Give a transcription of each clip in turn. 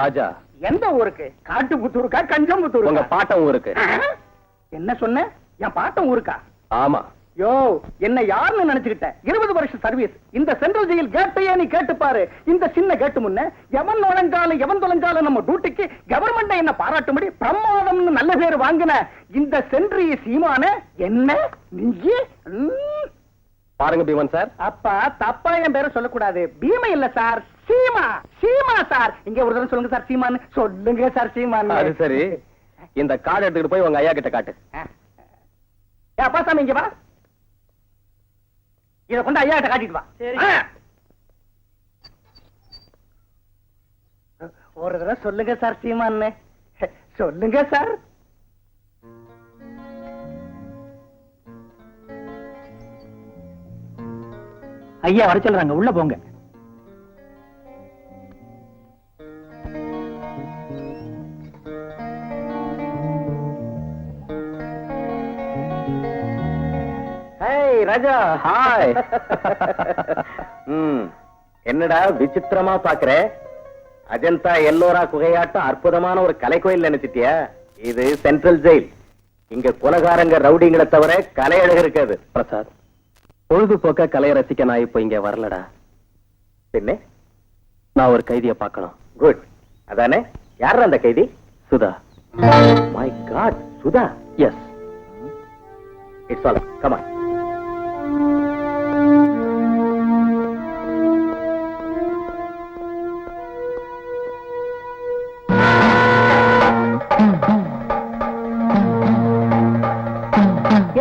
ராஜா. எந்த ஊருக்கு? காட்டுப்புத்தூருக்கா கஞ்சம்புத்தூர்? உங்க பாட்டம் ஊருக்கு. என்ன சொன்ன? என் பாட்டம் ஊருக்கா? ஆமா. யோ, என்ன யாருன்னு நினைச்சுக்கிட்ட? 20 வருஷம் சர்வீஸ். இந்த சென்ட்ரல் ஜெயில் கேட்டையே நீ கேட்டு பாரு. இந்த சின்ன கேட்டு முன்ன எவன் நுழைஞ்சாலும் எவன் தொலைஞ்சாலும் நம்ம டியூட்டிக்கு கவர்மெண்ட் என்ன பாராட்டும்படி பிரமாதம்னு நல்ல பேர் வாங்கின இந்த சென்ட்ரி சீமான என்ன நீ பாருங்க பீமன் சார். அப்பா தப்பா என் பேரை சொல்லக்கூடாது. பீமை இல்ல சார், சீமா. சீமா சார். இங்க ஒரு தடவை சொல்லுங்க சார், சீமான்னு சொல்லுங்க சார். சீமான்னு. அது சரி, இந்த கார்டு எடுத்துக்கிட்டு போய் உங்க ஐயா கிட்ட காட்டு. அப்பா சாமி இங்க வா. இத கொண்டு ஐயா கிட்ட காட்டிட்டு வா. ஒரு தடவை சொல்லுங்க சார், சீமான்னு சொல்லுங்க சார். ஐயா வர சொல்றாங்க, உள்ள போங்க. ராஜா, ஹாய். என்னடா விசித்திரமா பாக்குற? அஜந்தா எல்லோரா குகையாட்டம் அற்புதமான ஒரு கலை கோயில் நினைச்சிட்டியா? இது சென்ட்ரல் ஜெயில். இங்க குலகாரங்க ரவுடிங்களை தவிர கலை அழகு இருக்காது. பிரசாத், பொழுதுபோக்க கலையை ரசிக்க நான் இப்ப இங்க வரலடா. என்ன? நான் ஒரு கைதியை பார்க்கணும். குட். அதானே? யார் அந்த கைதி? Sudha. My god, Sudha. Yes. It's all. Come on.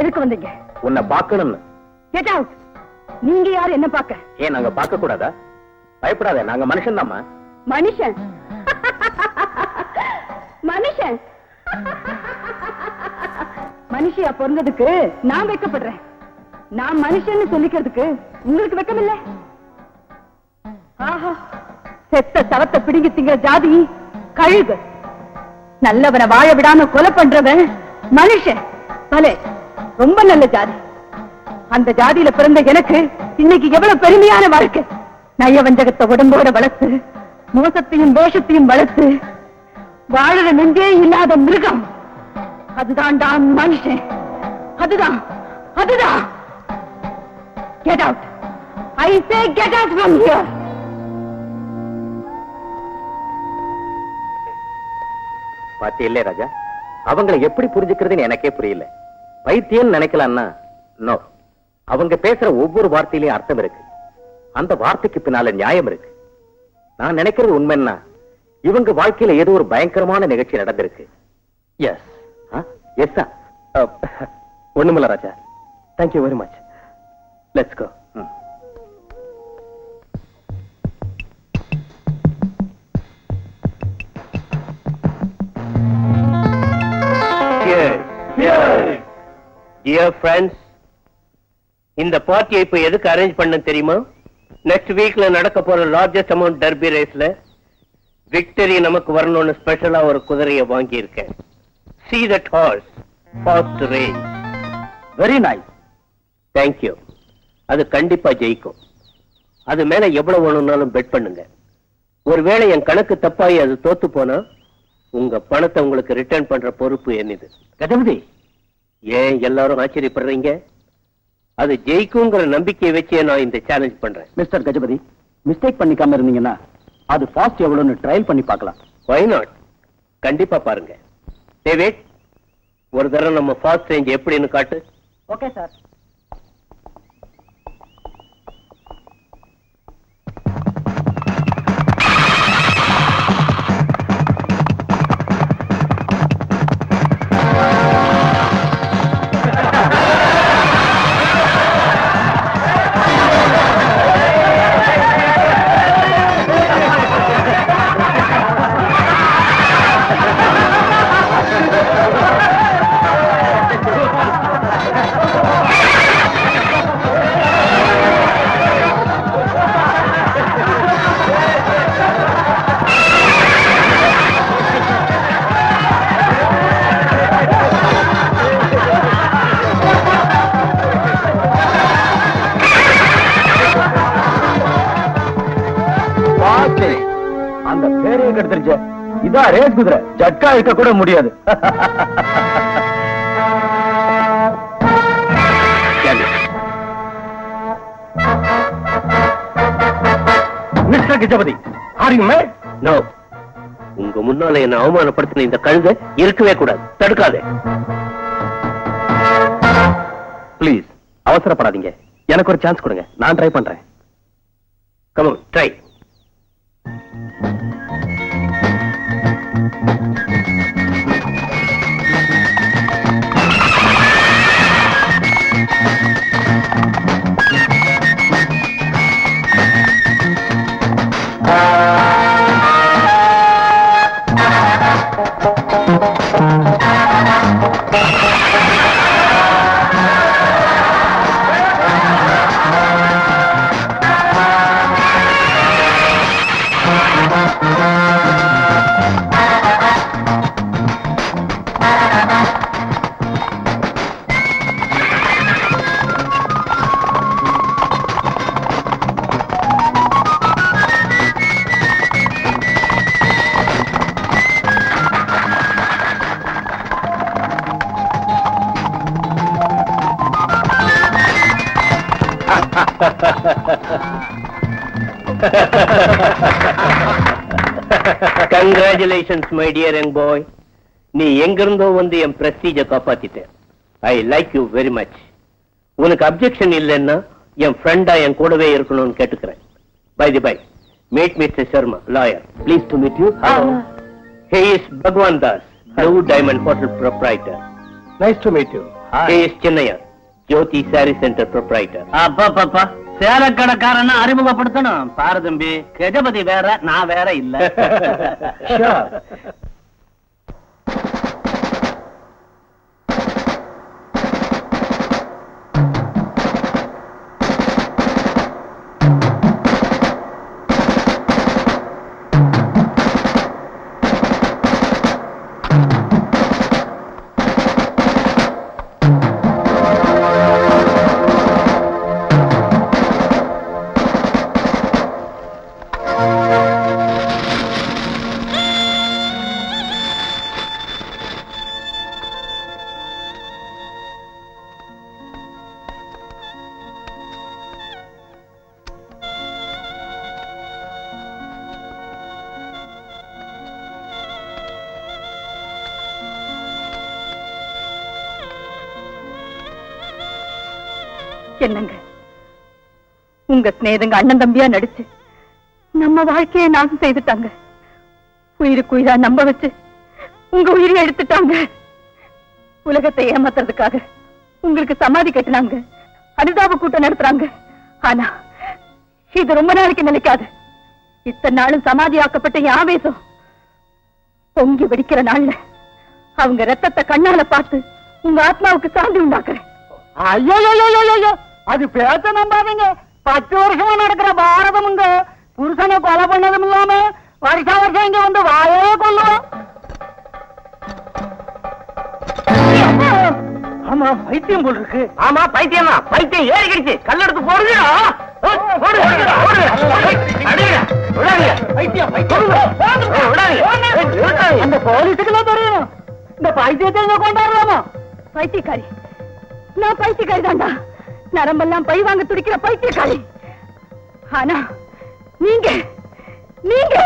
எதுக்கு வந்தீங்க? உன்னை பார்க்கணும்னு. Get out. நீங்க யார் என்ன பார்க்க? ஏன் நாங்க பார்க்க கூடாதா? பயப்படாத, நாங்க மனுஷன் தாமா. மனுஷன்? மனுஷன்? மனுஷியா பிறந்ததுக்கு நான் வெட்கப்படுறேன். நான் மனுஷன்னு சொல்லிக்கிறதுக்கு உங்களுக்கு வெட்கம் இல்ல? ஆஹா, செத்த சவத்தை பிடிங்கி திங்கிற ஜாதி கழுகு. நல்லவனை வாழ விடாம கொலை பண்றவன் மனுஷன். பலே, ரொம்ப நல்ல ஜாதி. அந்த ஜாதியில பிறந்த எனக்கு இன்னைக்கு எவ்வளவு பெருமையான வாழ்க்கை. நயவஞ்சகத்தை உடம்போட வளர்த்து, மோசத்தையும் வேஷத்தையும் வளர்த்து வாழற நெஞ்சே இல்லாத மிருகம். அதுதான்டா மனுஷன். அதுதான், அதுதான். Get out. I say get out from here. பாத்தி இல்ல ராஜா, அவங்களை எப்படி புரிஞ்சுக்கிறதுன்னு எனக்கே புரியல. பைத்தியம் நினைக்கலாம்னா நோ. அவங்க பேசுற ஒவ்வொரு வார்த்தையிலையும் அர்த்தம் இருக்கு. அந்த வார்த்தைக்கு பின்னால நியாயம் இருக்கு. நான் நினைக்கிறது உண்மைன்னா இவங்க வாழ்க்கையில ஏதோ ஒரு பயங்கரமான நிகழ்ச்சி நடந்திருக்கு. எஸ். Yes sir. ஒண்ணுமில்ல Raja. Thank you very much. Let's go. Dear friends, இந்த பார்ட்டியை இப்ப எதுக்கு அரேஞ்ச் பண்ண தெரியுமா? நெக்ஸ்ட் வீக்ல நடக்க போற லார்ஜஸ்ட் அமௌண்ட் டர்பி ரேஸ்ல விக்டரி நமக்கு வரணும்னு ஸ்பெஷலா ஒரு குதிரையை வாங்கி இருக்கேன். See that horse, fast range. Very nice. Thank you. அது கண்டிப்பா ஜெயிக்கும். அது மேல எவ்வளவு வேணும்னாலும் பெட் பண்ணுங்க. ஒருவேளை என் கணக்கு தப்பாயி அது தோத்து போனா உங்க பணத்தை உங்களுக்கு ரிட்டர்ன் பண்ற பொறுப்பு என்னது. கஜபதி, ஏன் எல்லாரும் ஆச்சரியப்படுறீங்க? அது ஜெயிக்குங்கிற நம்பிக்கையை வச்சே நான் இந்த சேலஞ்ச் பண்றேன். மிஸ்டர் கஜபதி, மிஸ்டேக் பண்ணிக்காம இருந்தீங்கன்னா அது ஃபாஸ்ட் எவ்வளவுன்னு ட்ரையல் பண்ணி பார்க்கலாம். Why not? கண்டிப்பா பாருங்க. டேவிட், ஒரு தடவை நம்ம ஃபாஸ்ட் ரேஞ்ச் எப்படின்னு காட்டு. Okay sir. குதிரை ரேஸ் குதிரை ஜட்கா இருக்க கூட முடியாது. மிஸ்டர் கிஜபதி, ஆர் யூ மேட்? நோ. உங்க முன்னால என்ன அவமானப்படுத்தின இந்த கழுதை இருக்கவே கூடாது. தடுக்காதே. ப்ளீஸ் அவசரப்படாதீங்க. எனக்கு ஒரு சான்ஸ் கொடுங்க, நான் ட்ரை பண்றேன். Come on, try. Congratulations, my dear young boy. நீ எங்கிருந்தோ வந்து என் பிரஸ்டீஜ காப்பாத்திட்ட. I like you very much. உனக்கு அப்செக்ஷன் இல்லைன்னா என் ஃப்ரெண்டா என் கூடவே இருக்கணும்னு கேட்டுக்கிறேன். By the by, meet mister Sharma, lawyer. Please to meet you. He is Bhagwan Das, Blue Diamond Hotel proprietor. Nice to meet you. He is Chennaya, Jyoti Saree Center proprietor. அப்பா சேலக்கடைக்காரன அறிமுகப்படுத்தணும். பாரு தம்பி, கஜபதி வேற, நான் வேற இல்ல. என்னங்க, உங்க ஸ்நேகங்க அண்ணன் தம்பியா நடிச்சு நம்ம வாழ்க்கையை நாசம் செய்துட்டாங்க. உயிருக்கு உயிரா நம்ப வச்சு உங்க உயிரை எடுத்துட்டாங்க. உலகத்தை ஏமாத்துறதுக்காக உங்களுக்கு சமாதி கட்டினாங்க, அனுதாப கூட்டம் நடத்துறாங்க. ஆனா இது ரொம்ப நாளைக்கு நிலைக்காது. இத்தனை நாளும் சமாதி ஆக்கப்பட்ட என் ஆவேசம் பொங்கி வெடிக்கிற நாள்ல அவங்க ரத்தத்தை கண்ணால பார்த்து உங்க ஆத்மாவுக்கு சாந்தி உண்டாக்குறேன். ஐயோ, அது பேச்ச நம்பாதீங்க. 10 வருஷமா நடக்கிற பாரதமுங்க புருஷனை கொலை பண்ணதும் இல்லாம வருஷம் இங்க வந்து வாயே கொள்ளுவோம். ஆமா, பைத்தியம் போல் இருக்கு. ஆமா, பைத்தியமா? பைத்தியம் ஏறிக்கிடுச்சு. கல்லெடுத்து போடுங்க. அந்த போலீஸுக்கெல்லாம் தெரியும் இந்த பைத்தியத்தை இங்க கொண்டாடலாமா? பைத்தியக்காரி, நான் பைத்தியக்காரி தாண்டா. நரம்பெல்லாம் பழி வாங்க துடிக்கிற பைத்தியக்காரி. ஆனா நீங்க நீங்க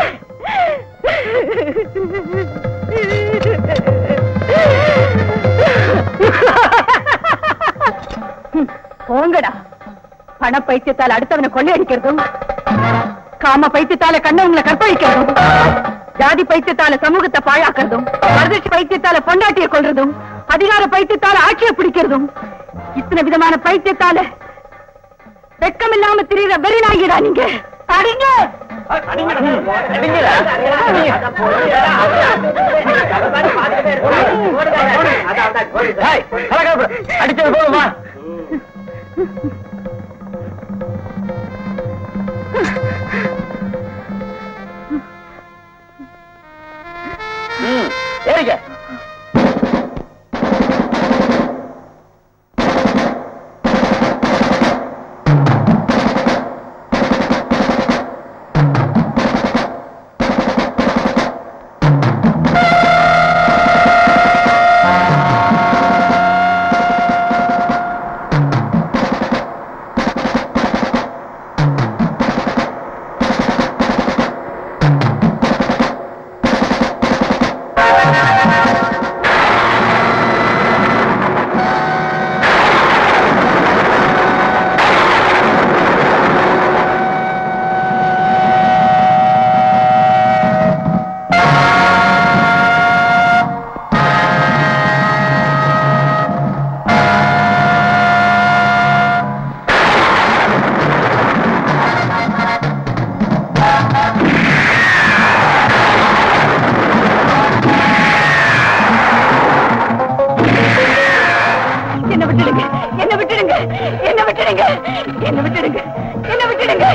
போங்கடா. பண பைத்தியத்தால் அடுத்தவனை கொள்ளையடிக்கிறதும், காம பைத்தியத்தால கண்ணவங்களை கற்பழிக்கிறதும், ஜாதி பைத்தியத்தால சமூகத்தை பாழாக்குறதும், அதிர்ச்சி பைத்தியத்தால பொண்டாட்டியை கொள்றதும், அதிகார பைத்தியத்தால ஆட்சியை பிடிக்கிறதும், இத்தனை விதமான பைத்தியத்தால வெக்கம் இல்லாம திரிகிற வெறிநாயிடா நீங்க. அடிங்க அடிச்சது போதுமா? ஏறிக்க. விட்டுடுங்க, என்ன விட்டுடுங்க, என்ன விட்டுடுங்க, என்ன விட்டுடுங்க, என்ன விட்டுடுங்க.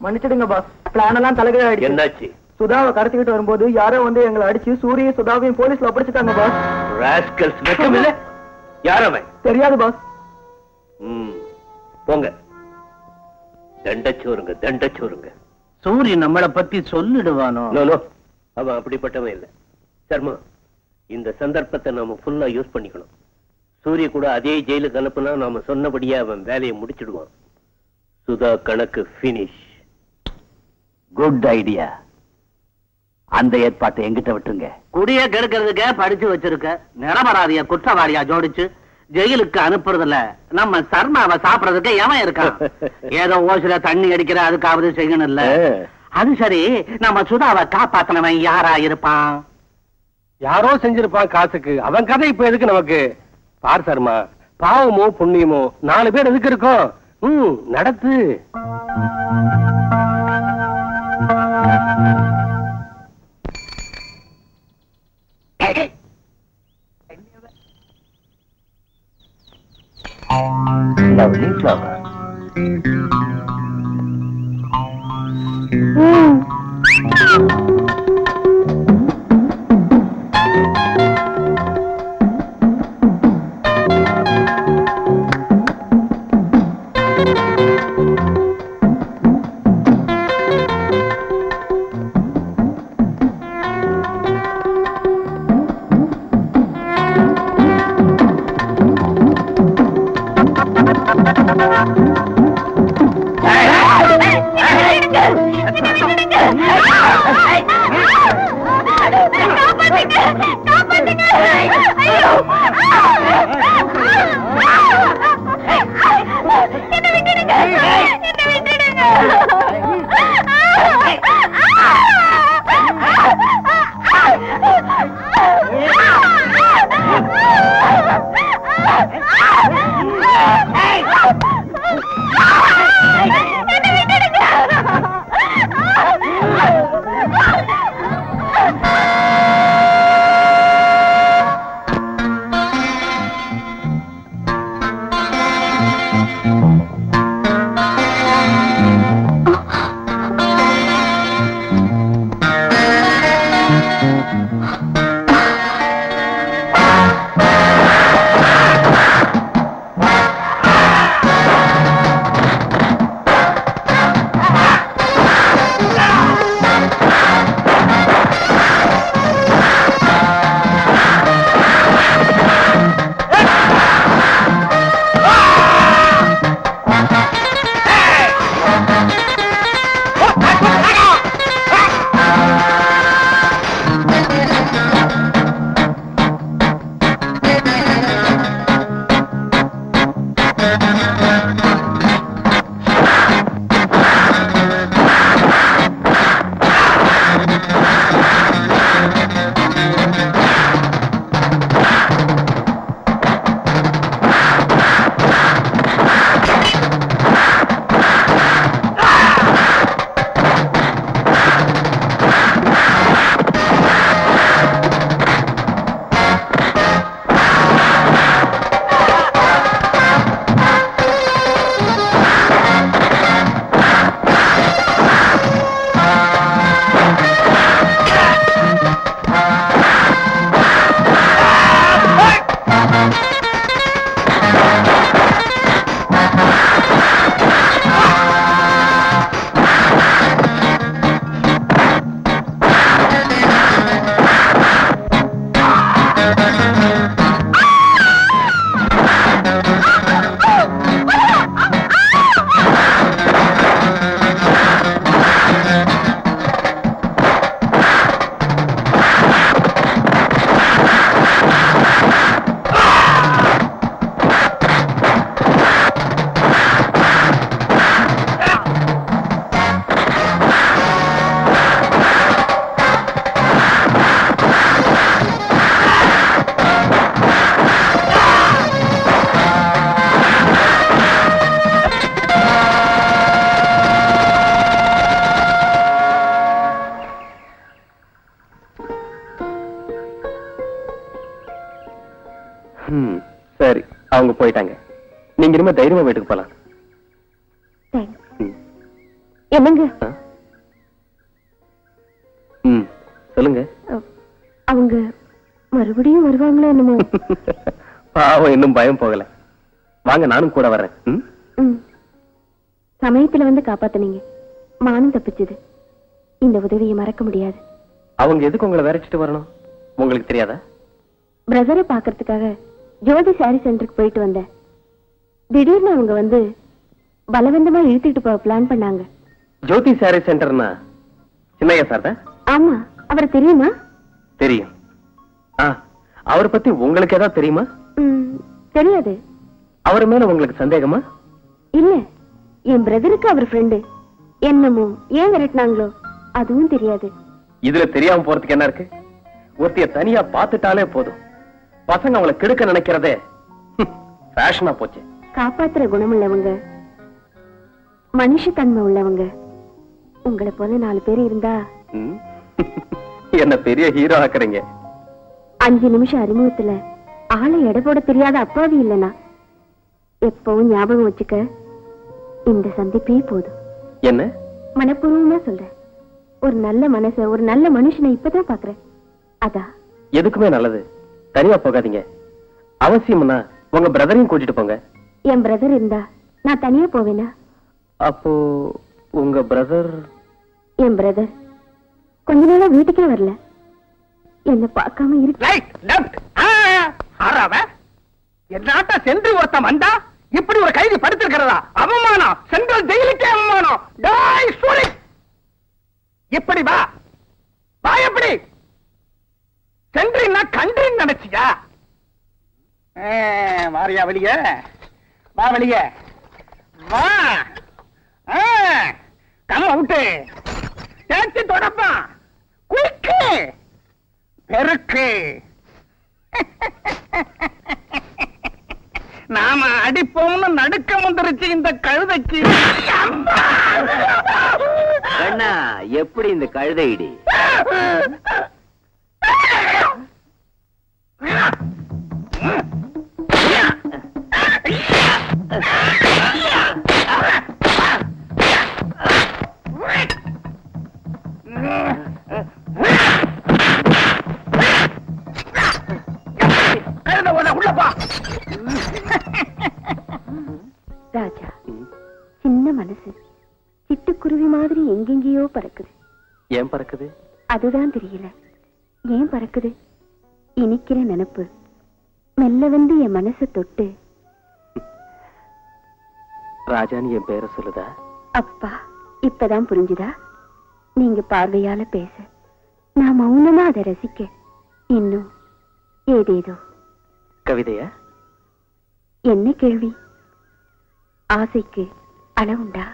மன்னிச்சிடுங்க பாஸ், பிளான் எல்லாம் தலைகீழ ஆயிடுச்சு. என்னாச்சு? சுதாவை கடத்திக்கிட்டு வரும்போது யாரோ வந்து எங்களை அடிச்சு சூரிய சுதாவையும் போலீஸ்ல ஒப்படைச்சிட்டாங்க பாஸ். ராஸ்கல்ஸ் வெக்கமில்ல? யார் அவன்? தெரியாது பாஸ். போங்க, தண்டச்சோருங்க, தண்டச்சோருங்க. சூரியன் நம்மளை பத்தி சொல்லிடுவானோ? நோ நோ, அவன் அப்படிப்பட்டவன் இல்ல. சர்மா, இந்த சந்தர்ப்பத்தை நாம ஃபுல்லா யூஸ் பண்ணிக்கணும். சூரிய கூட அதே ஜெயிலுக்கு அனுப்புனா நாம சொன்னபடியே அவன் வேலையை முடிச்சிடுவான். சுதா கணக்கு பினிஷ். Good idea. அந்த ஏற்பாட்டை எங்கிட்ட விட்டுருங்க. குடிய கெடுக்கிறதுக்க படிச்சு வச்சிருக்க நிரபராதிய குற்றவாளியா ஜோடிச்சு ஜெயிலுக்கு அனுப்புறதுல நம்ம சர்மாவை சாப்பிடறதுக்கு எவன் இருக்கான்? ஏதோ ஓசில தண்ணி அடிக்கிற அதுக்காவது செய்யணும் இல்ல. அது சரி, நம்ம சுதாவை காப்பாத்தினவன் யாரா இருப்பான்? யாரோ செஞ்சிருப்பான் காசுக்கு. அவன் கதை இப்ப எதுக்கு நமக்கு? பார் சர்மா, பாவமோ புண்ணியமோ 4 பேர் எதுக்கு இருக்கோம்? நடத்து. Lovely flower. சரி, அவங்க போயிட்டாங்க. நீங்க இனிமே தைரியமா வீட்டுக்கு போலாம். என்னங்க சொல்லுங்க. அவங்க மறுபடியும் வருவாங்களோ என்னமோ. பாவம், இன்னும் பயம் போகல. வாங்க, நானும் கூட வர்றேன். சமயத்துல வந்து காப்பாத்துனீங்க, மானம் தப்பிச்சது. இந்த உதவியை மறக்க முடியாது. அவங்க எதுக்கு உங்களை விரைச்சிட்டு வரணும் உங்களுக்கு தெரியாதா? பிரதரை பாக்குறதுக்காக ஜோதி சாரி சென்டருக்கு போயிட்டு வந்தேன். திடீர்னு அவங்க வந்து பலவந்தமா இழுத்துட்டு போக பிளான் பண்ணாங்க. ஜோதி சாரி சென்டர்னா சின்னையா சார் தான்? ஆமா, அவரை தெரியுமா? தெரியும். அவரை பத்தி உங்களுக்கு ஏதாவது தெரியுமா? தெரியாது. அவர் மேல உங்களுக்கு சந்தேகமா? இல்ல, என் பிரதருக்கு அவர் ஃப்ரெண்டு. என்னமோ ஏன் விரட்டினாங்களோ அதுவும் தெரியாது. இதுல தெரியாம போறதுக்கு என்ன இருக்கு? ஒருத்தைய தனியா பாத்துட்டாலே போதும். பசங்க அவங்களை கெடுக்க நினைக்கிறதே ஃபேஷனா போச்சு. காப்பாத்துற குணம் உள்ளவங்க, மனுஷத்தன்மை உள்ளவங்க உங்களை போல 4 பேர் இருந்தா என்ன பெரிய ஹீரோ ஆக்குறீங்க. 5 நிமிஷம் அறிமுகத்துல ஆளை எடை போட தெரியாத அப்பாவி இல்லனா. எப்பவும் ஞாபகம் வச்சுக்க, இந்த சந்திப்பே போதும். என்ன? மனப்பூர்வமா சொல்றேன். ஒரு நல்ல மனச, ஒரு நல்ல மனுஷனை இப்பதான் பாக்குறேன். அதான். எதுக்குமே நல்லது. தனியா போகாதீங்க. அவசியம்னா உங்க பிரதரையும் கூட்டிட்டு போங்க. என் பிரதர் இருந்தா நான் தனியா போவேனா? அப்போ உங்க பிரதர்? என் பிரதர் கொஞ்ச நாளா வீட்டுக்கே வரல. என்ன பார்க்காம இருக்கு. Right left. ஆறாவ என்னாட்ட சென்று ஒருத்தன் வந்தா இப்படி ஒரு கைதி படுத்திருக்கிறதா? அவமானம். சென்ட்ரல் ஜெயிலுக்கே அவமானம். டேய் சூரி, இப்படி வா வா. எப்படி சென்ட்ரின்னா கண்ட்ரின்னு நினைச்சியா? வாரியா வெளிய? வா வெளிய வா. கம்ம விட்டு தேய்ச்சி தொடப்பான். குயிக்கு பெருக்கு. நாம அடிப்போம்னு நடுக்க வந்துருச்சு இந்த கழுதைக்கு. அண்ணா, எப்படி இந்த கழுதை இடி? ராஜா, சின்ன மனசு சிட்டுக்குருவி மாதிரி எங்கெங்கேயோ பறக்குது. ஏன் பறக்குது? அதுதான் தெரியல. ஏன் பறக்குது? இனிக்கிற நினைப்பு மெல்ல வந்து என் மனசை தொட்டு ராஜான்னு என் பேரை சொல்லுதா? அப்பா, இப்பதான் புரிஞ்சுதா? நீங்க பார்வையால பேச, நான் மௌனமா அதை ரசிக்க, இன்னும் ஏதேதோ. கவிதையா? என்ன கேள்வி? ஆசைக்கு அளவுண்டா?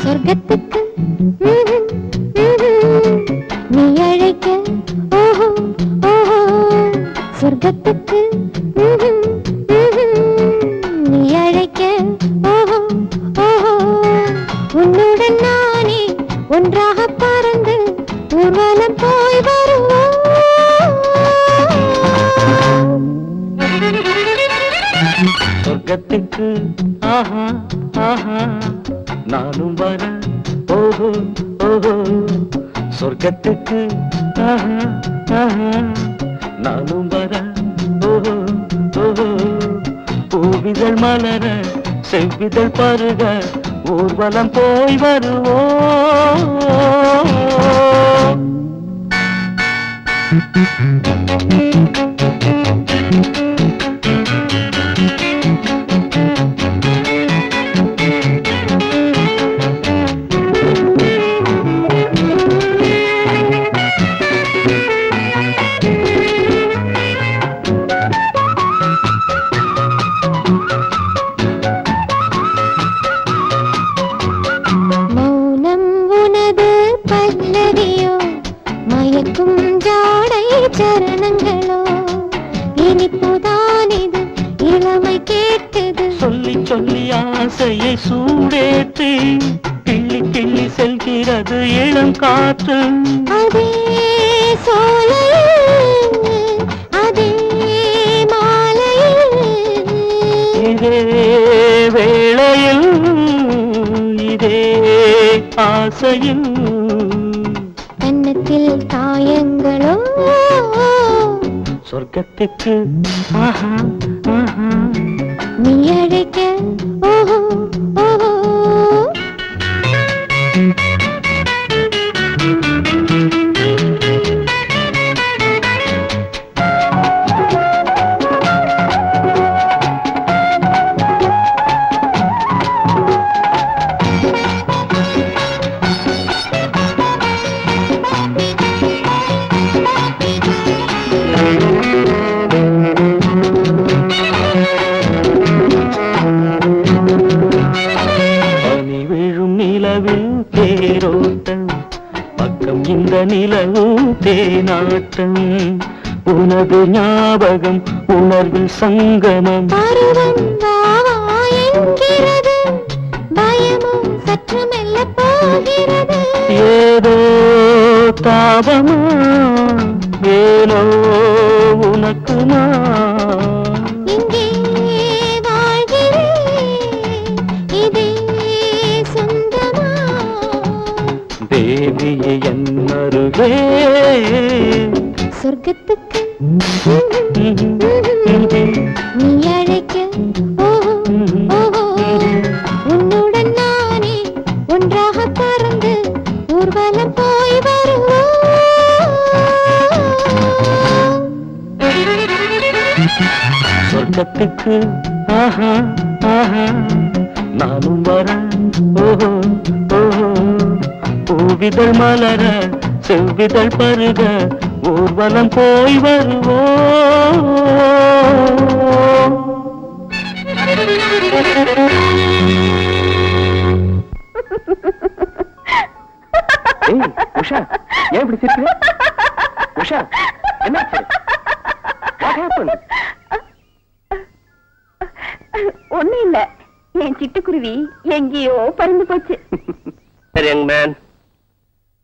சொர்க்கத்துக்கு நீ அழைக்க, ஓஹோ ஓஹோ, சொர்க்கத்துக்கு நீ அழைக்க, ஓஹோ ஓஹோ, உன்னுடன் நானே ஒன்றாக பறந்து ஊர்வலம் போய் வருவோம். சொர்க்கத்துக்கு ஆஹா ஆஹா நானும் வர, ஓஹோ ஓஹோ, சொர்க்கத்துக்கு ஆஹா ஆஹா நானும் வர, ஓஹோ ஓஹோ, பூவிதழ் மலர செவ்விதழ் பருக ஊர்வலம் போய் வருவோம். மௌனம் உனது பல்லவியோ, மயக்கும் ஜாடை சரணங்களோ, இனிப்புதான் இது இளமை கேட்டது. சொல்லி சொல்லி ஆசையை சூடேற்றி கிள்ளி கிள்ளி செல்கிறது இளம் காற்று. அதே சோலை, அதே மாலை, இதே வேளையில் இதே ஆசையில் கன்னத்தில் தாயங்களோ, சொர்க்கத்துக்கு ஆஹா ஆஹா நீ அழைக்க, ஓஹோ ஓஹோ. நிலவும் தேனாட்டம் உனது ஞாபகம் உணர்வில் சங்கமம் பருவம் வாவா என்கிறது பயமும் சற்று மெல்ல போகிறது ஏதோ தாபமா ஏனோ உனக்குமா இங்கே வாழ்கிறேன் இதே சொந்தமா தேவியே என் அருகே சொர்க்கத்துக்கு நீ அழைக்க ஓஹோ ஓஹோ உன்னுடன் நானே ஒன்றாக பறந்து ஊர்வலம் போய் வருவோம் சொர்க்கத்துக்கு ஆஹா ஆஹா நானும் வரேன் ஓஹோ ஓஹோ பூவிதழ் மலர செவ்விதழ் பருக ஊர்வலம் போய் வருவோம் ஏய், உஷா ஏன் இப்படி சிரிக்கிற? உஷா என்னாச்சு? What happened? ஒண்ணு இல்ல என் சிட்டுக்குருவி எங்கேயோ பறந்து போச்சு யங் மேன்,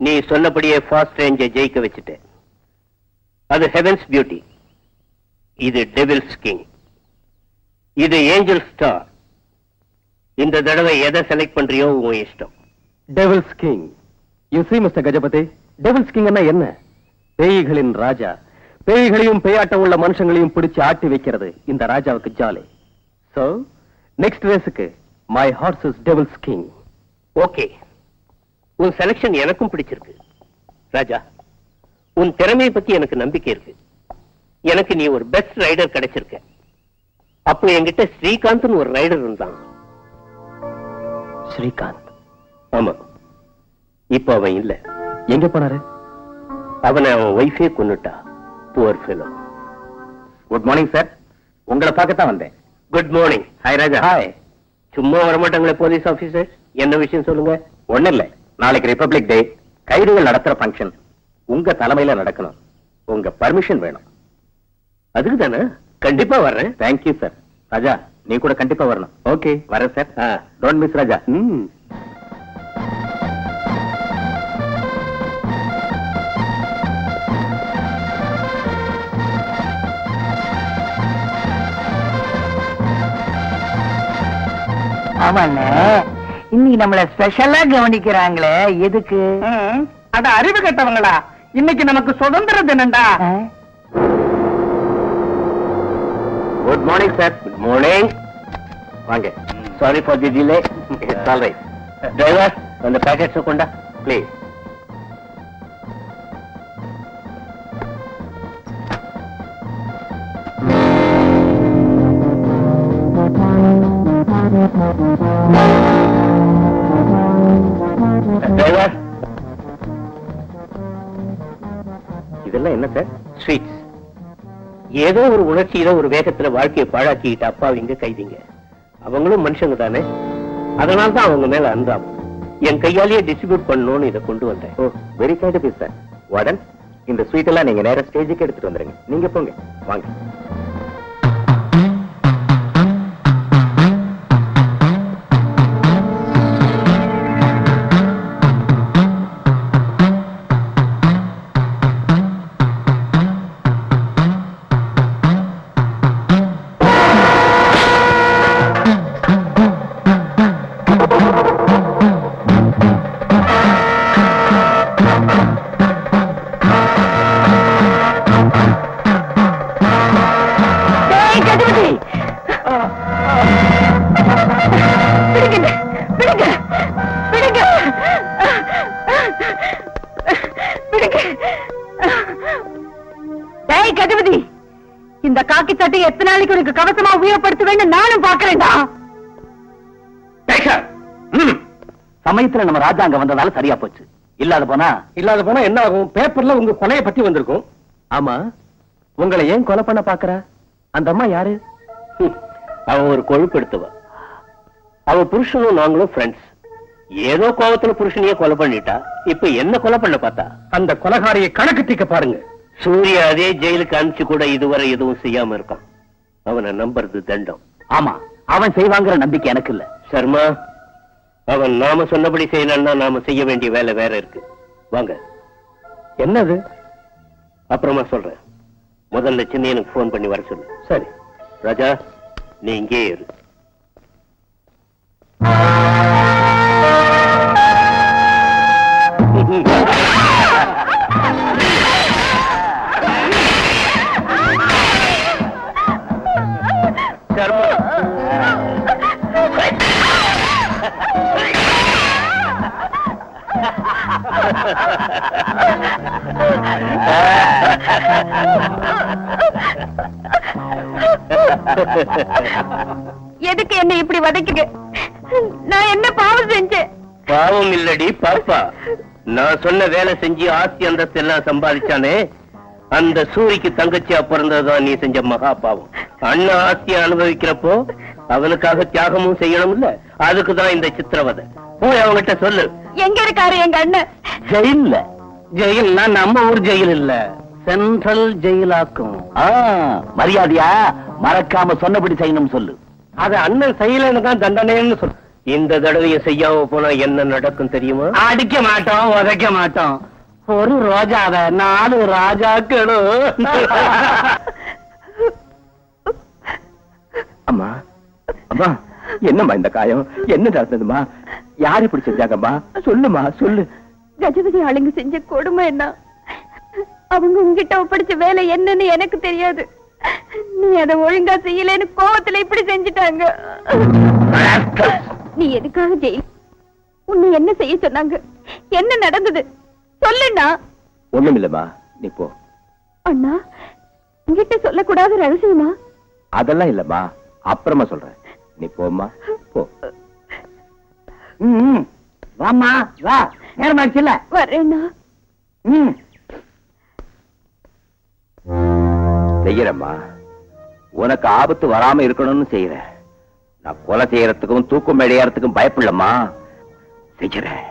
நீ சொன்னபடியே ஃபாஸ்ட் ரேஞ்சை ஜெயிக்க வச்சுட்டேன். அது ஹெவன்ஸ் பியூட்டி, இது டெவில்ஸ் கிங், இது ஏஞ்சல் ஸ்டார். இந்த தடவை எதை செலக்ட் பண்றியோ உன் இஷ்டம். Devil's king. You see mister Gajapathi, devil's king என்ன? பேய்களின் ராஜா. பேய்களையும் பேயாட்டம் உள்ள மனுஷங்களையும் பிடிச்சு ஆட்டி வைக்கிறது இந்த ராஜாவுக்கு ஜாலி. சோ நெக்ஸ்ட் ரேஸுக்கு my horse is Devil's King. Okay, உன் செலக்ஷன் எனக்கும் பிடிச்சிருக்கு. ராஜா, உன் திறமையை பத்தி எனக்கு நம்பிக்கை இருக்கு. எனக்கு நீ ஒரு பெஸ்ட் ரைடர் கிடைச்சிருக்க. அப்போ என்கிட்ட ஸ்ரீகாந்த்னு ஒரு ரைடர் இருந்தான். ஸ்ரீகாந்த்? ஆமா, இப்ப அவன் இல்ல. எங்க போனாரு? அவனை அவன் ஒய்ஃபே கொன்னுட்டா. Poor fellow. Good morning sir, உங்களை பார்க்கத்தான் வந்தேன். Good morning. Hi Raja. Hi. சும்மா வரமாட்டாங்களே போலீஸ் ஆபீசர், என்ன விஷயம் சொல்லுங்க. ஒண்ணு இல்ல, நாளைக்கு ரிபப்ளிக் டே, கைதிகள் நடத்துற ஃபங்க்ஷன் உங்க தலைமையில நடக்கணும். உங்க பர்மிஷன் வேணும். அதுக்கு தானே, கண்டிப்பா வர்றேன். Thank you sir. ராஜா, நீ கூட கண்டிப்பா வரணும். ஓகே, வரேன் சார். டோன்ட் மிஸ் ராஜா. ஆமாண்ணே, இன்னைக்கு நம்மள ஸ்பெஷலா கவனிக்கிறாங்களே, எதுக்கு? அட அறிவு கட்டவங்களா, இன்னைக்கு நமக்கு சுதந்திர தினம்டா. Good morning sir. Good morning. வாங்க. Sorry for the delay. It's all right. Driver, அந்த பேக்கெட்ஸ் கொண்டா ப்ளீஸ். டிரைவர், இதெல்லாம் என்ன சார்? ஸ்வீட்ஸ். ஏதோ ஒரு உணர்ச்சியில ஒரு வேகத்துல வாழ்க்கையை பாழாக்கிட்டு அப்பாவிங்க கைதிங்க. அவங்களும் மனுஷங்க தானே, அதனால தான் அவங்க மேல அன்றாம். என் கையாலேயே டிஸ்ட்ரிபியூட் பண்ணணும்னு இதை கொண்டு வந்தேன். ஓ, வெரி கைண்ட் பீஸ் சார். வார்டன், இந்த ஸ்வீட் எல்லாம் நீங்க நேரா ஸ்டேஜுக்கு எடுத்துட்டு வந்துருங்க. நீங்க போங்க, வாங்க. கஜபதி, இந்த காக்கி சட்டை எத்தனை நாளைக்கு உனக்கு கவசமா உபயோகப்படுத்துவேன்னு நானும் பாக்குறேன்டா. சமயத்துல நம்ம ராஜா அங்க வந்ததால சரியா போச்சு. இல்லாத போனா என்ன ஆகும்? பேப்பர்ல உங்க கொலையை பத்தி வந்திருக்கும். ஆமா, உங்களை ஏன் கொலை பண்ண பாக்குற? அந்த அம்மா யாரு? அவன் ஒரு கொழுப்பு எடுத்தவ. அவ புருஷனும் நாங்களும் ஃப்ரெண்ட்ஸ். ஏதோ கோவத்துல புருஷனையே கொலை பண்ணிட்டா இப்ப என்ன கொலை பண்ண பார்த்தா? அந்த கொலகாரியை கணக்கு தீக்க பாருங்க. சூர்யா அதே ஜெயிலுக்கு அனுப்பிச்சு கூட இதுவரை எதுவும் செய்யாம இருக்கான். அவனை நம்புறது தண்டம். ஆமா, அவன் செய்வாங்கிற நம்பிக்கை எனக்கு இல்ல. சர்மா, அவன் நாம சொன்னபடி செய்யலன்னா நாம செய்ய வேண்டிய வேலை வேற இருக்கு. வாங்க. என்னது? அப்புறமா சொல்றேன். முதல்ல சின்னையனுக்கு போன் பண்ணி வர சொல்லு. சரி ராஜா, நீ இங்கே இரு. சர்மா, எதுக்கு என்ன இப்படி வதைக்குது? நான் என்ன பாவம் செஞ்சேன்? பாவம் இல்லடி பாப்பா. நான் சொன்ன வேலை செஞ்சு ஆஸ்தி அந்தஸ்து எல்லாம் சம்பாதிச்சானே, அந்த சூரிக்கு தங்கச்சியா பிறந்ததுதான் நீ செஞ்ச மகா பாவம். அண்ணா ஆஸ்தியை அனுபவிக்கிறப்போ அவனுக்காக தியாகமும் செய்யணும் இல்ல, அதுக்குதான் இந்த சித்திரவதை. போய் அவங்கிட்ட சொல்லு. எங்க இருக்காரு எங்க அண்ணன்? ஜெயில்ல. ஜெயில்னா நம்ம ஊர் ஜெயில் இல்ல, சென்ட்ரல் ஜெயிலாக்கும். மரியாதையா மறக்காம சொன்னபடி செய்யணும் சொல்லு. அது அண்ணன் செய்யலன்னு தான் தண்டனைன்னு சொல்லு. இந்த தடவையை செய்யாம போனா என்ன நடக்கும் தெரியுமா? அடிக்க மாட்டோம், உதைக்க மாட்டோம். ஒரு ரோஜாவை 4 ராஜாக்களும். அம்மா, அம்மா, என்னம்மா இந்த காயம்? என்ன நடந்ததுமா? யாரு இப்படி செஞ்சாங்கம்மா? சொல்லுமா, சொல்லு. கஜபதி ஆளுங்க செஞ்ச கொடுமை என்ன? அவங்க உங்ககிட்ட ஒப்படைச்ச வேலை என்னன்னு எனக்கு தெரியாது. நீ அதை ஒழுங்கா செய்யலன்னு கோவத்துல இப்படி செஞ்சுட்டாங்க. நீ எதுக்காக ஜெயில்? உன்னை என்ன செய்ய சொன்னாங்க? என்ன நடந்தது சொல்லுண்ணா. ஒண்ணும் இல்லம்மா, நீ போ. அண்ணா, உங்ககிட்ட சொல்லக்கூடாத ரகசியமா? அதெல்லாம் இல்லம்மா, அப்புறமா சொல்றேன். நீ போம்மா, போ. வாமா, வா, நேரமாச்சுல்ல. வரேண்ணா. செய்யறம்மா, உனக்கு ஆபத்து வராம இருக்கணும்னு செய்யறேன். நான் கொலை செய்யறதுக்கும் தூக்கம் அடையறதுக்கும் பயப்படலம்மா, செய்யறேன்.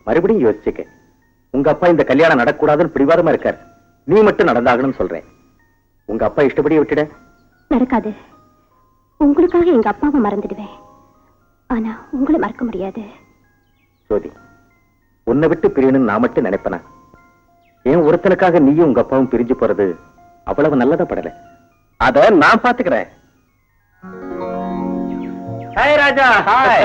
மறுபடியும் யோசிச்சுக்க. உங்க அப்பா இந்த கல்யாணம் நடக்கூடாதுன்னு பிடிவாதமா இருக்காரு. நீ மட்டும் நடந்தாகணும்னு சொல்றேன். உங்க அப்பா இஷ்டப்படியே விட்டுட. நடக்காது. உங்களுக்காக எங்க அப்பாவை மறந்துடுவேன், ஆனா உங்களை மறக்க முடியாது. ஜோதி, உன்னை விட்டு பிரியணும்னு நான் மட்டும் நினைப்பேனா? ஏன் ஒருத்தனுக்காக நீயும் உங்க அப்பாவும் பிரிஞ்சு போறது அவ்வளவு நல்லதா படல. அத நான் பாத்துக்கிறேன். ஹாய் ராஜா. ஹாய்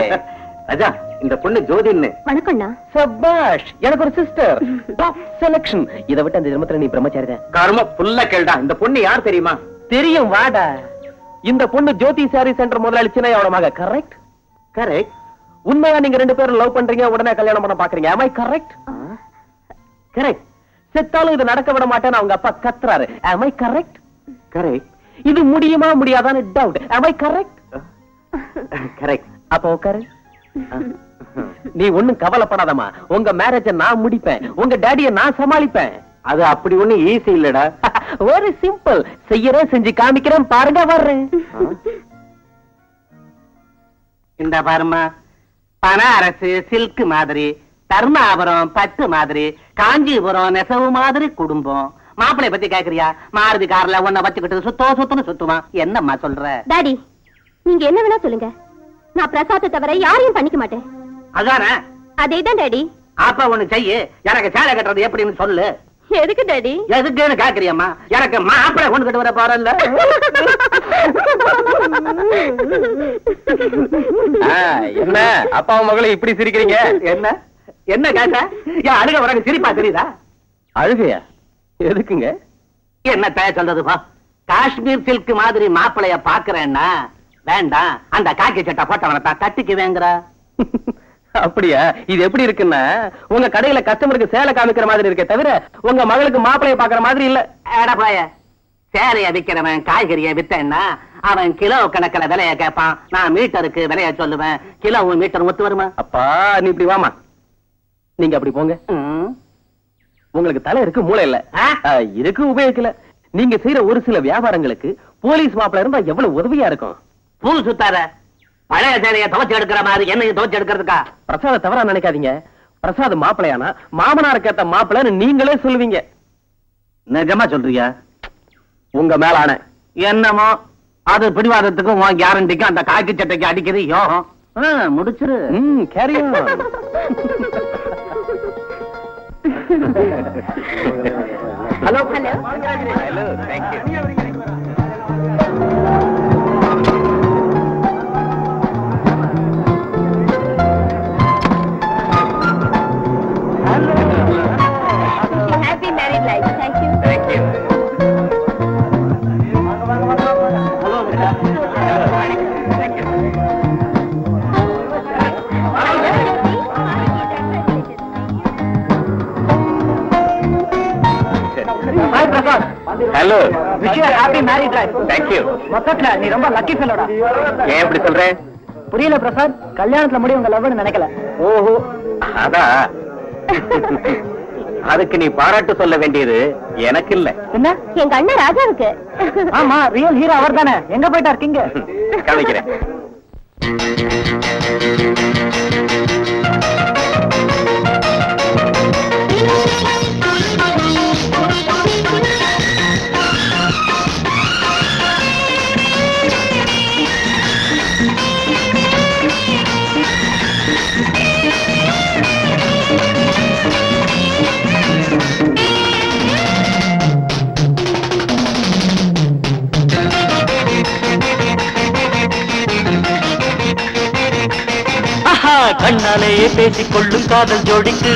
ராஜா, இந்த பொண்ணு ஜோதின்னு. வணக்கம்ண்ணா. சபாஷ், எனக்கு ஒரு சிஸ்டர். Top selection. இத விட்டு அந்த ஜென்மத்துல நீ பிரம்மச்சாரி தான். கர்ம புல்ல கேள்டா. இந்த பொண்ணு யார் தெரியுமா? தெரியும், வாடா. இந்த பொண்ணு ஜோதி சாரி சென்டர் முதலாளி சின்னையோட மக. கரெக்ட்? கரெக்ட். உண்மையா நீங்க 2 பேரும் லவ் பண்றீங்க, உடனே கல்யாணம் பண்ண பாக்குறீங்க. am I correct? கரெக்ட். செத்தாலும் இது நடக்க விட மாட்டேன்னு அவங்க அப்பா கத்துறாரு. am I correct? கரெக்ட். இது முடியுமா முடியாதான்னு doubt. am I correct? Correct. அப்ப உட்காரு. நீ ஒண்ணும் கவலைப்படாதம்மா, உங்க மேரேஜ நான் முடிப்பேன், உங்க டாடிய நான் சமாளிப்பேன். அது அப்படி ஒண்ணு ஈஸி இல்லடா. ஒரு சிம்பிள், செய்யறேன் செஞ்சு காமிக்கிறேன், பாருங்க வர்றேன். இந்த பாருமா, பனாரசு சில்க் மாதிரி, தர்மாபுரம் பட்டு மாதிரி, காஞ்சிபுரம் நெசவு மாதிரி குடும்பம். மாப்பிளைய பத்தி கேக்குறியா? மாருதி கார்ல உன்னை வச்சுக்கிட்டு சுத்துன்னு சுத்துவான். என்னம்மா சொல்ற? டாடி, நீங்க என்ன வேணா சொல்லுங்க, நான் பிரசாத்தை தவிர யாரையும் பண்ணிக்க மாட்டேன். அதானே? அதேதான் டாடி. அப்ப ஒண்ணு செய்யு, எனக்கு சேலை கட்டுறது எப்படின்னு சொல்லு. எதுக்கு டாடி? எதுக்குன்னு கேக்குறியம்மா? எனக்கு மாப்பிளை கொண்டு கிட்டு வர போறல்ல. என்ன அப்பா மகளை இப்படி சிரிக்கிறீங்க? என்ன என்ன கேட்ட? ஏன் அழுக உனக்கு சிரிப்பா தெரியுதா? அழுகையா? எதுக்குங்க? என்ன சொல்றதுப்பா? காஷ்மீர் சில்க் மாதிரி மாப்பிளைய பாக்குறேன்னா வேண்டாம், அந்த காக்கி சட்டை போட்டவனை தட்டிக்கு வேங்குற. அப்படியா? இது எப்படி இருக்குன்னா, உங்க கடையில கஸ்டமருக்கு சேலை காமிக்கிற மாதிரி இருக்கே தவிர உங்க மகளுக்கு மாப்பிளைய பாக்குற மாதிரி இல்ல. ஏடப்பாய, சேலைய விக்கிறவன் காய்கறிய வித்தேன்னா அவன் கிலோ கணக்கில் விலைய கேட்பான். நான் மீட்டருக்கு விலைய சொல்லுவேன். கிலோ மீட்டர் ஒத்து வருமா? அப்பா நீ இப்படி வாமா, நீங்க அப்படி போங்க. ம். உங்களுக்கு தலை இருக்கு, மூளை இல்ல. இருக்கு, உபயோகிக்கல. நீங்க செய்யற ஒரு சில வியாபாரங்களுக்கு போலீஸ் மாப்பிள இருந்தா எவ்வளவு உதவியா இருக்கும். பூ சுத்தாத, பழைய சேலைய துவச்சு எடுக்கிற மாதிரி என்னையும் துவச்சு எடுக்கிறதுக்கா? பிரசாத தவறா நினைக்காதீங்க. பிரசாத் மாப்பிளையானா மாமனாருக்கு ஏத்த மாப்பிளைன்னு நீங்களே சொல்லுவீங்க. நிஜமா சொல்றியா? உங்க மேல ஆன என்னமோ, அது பிடிவாதத்துக்கும் உன் கேரண்டிக்கும் அந்த காக்கி சட்டைக்கு அடிக்கிறது யோகம். முடிச்சிரு. Carry on. Hello. Hello, thank you. Happy married life. Thank you. Thank you. Hi Prasad. Hello. Wish you happy married life. Thank you. மொத்தத்துல நீ ரொம்ப லக்கி ஃபெல்லோடா. ஏன் இப்படி சொல்றேன்? புரியல பிரசாத், கல்யாணத்துல முடியும் உங்க லவ்னு நினைக்கல. ஓஹோ, அதான். அதுக்கு நீ பாராட்டு சொல்ல வேண்டியது எனக்கு இல்ல. என்ன? எங்க அண்ணன் ராஜாவுக்கு. ஆமா, ரியல் ஹீரோ அவர் தானே. எங்க போயிட்டா இருக்கீங்க? கவனிக்கிறேன். கண்ணாலேயே பேசிக்கொள்ளும் காதல் ஜோடிக்கு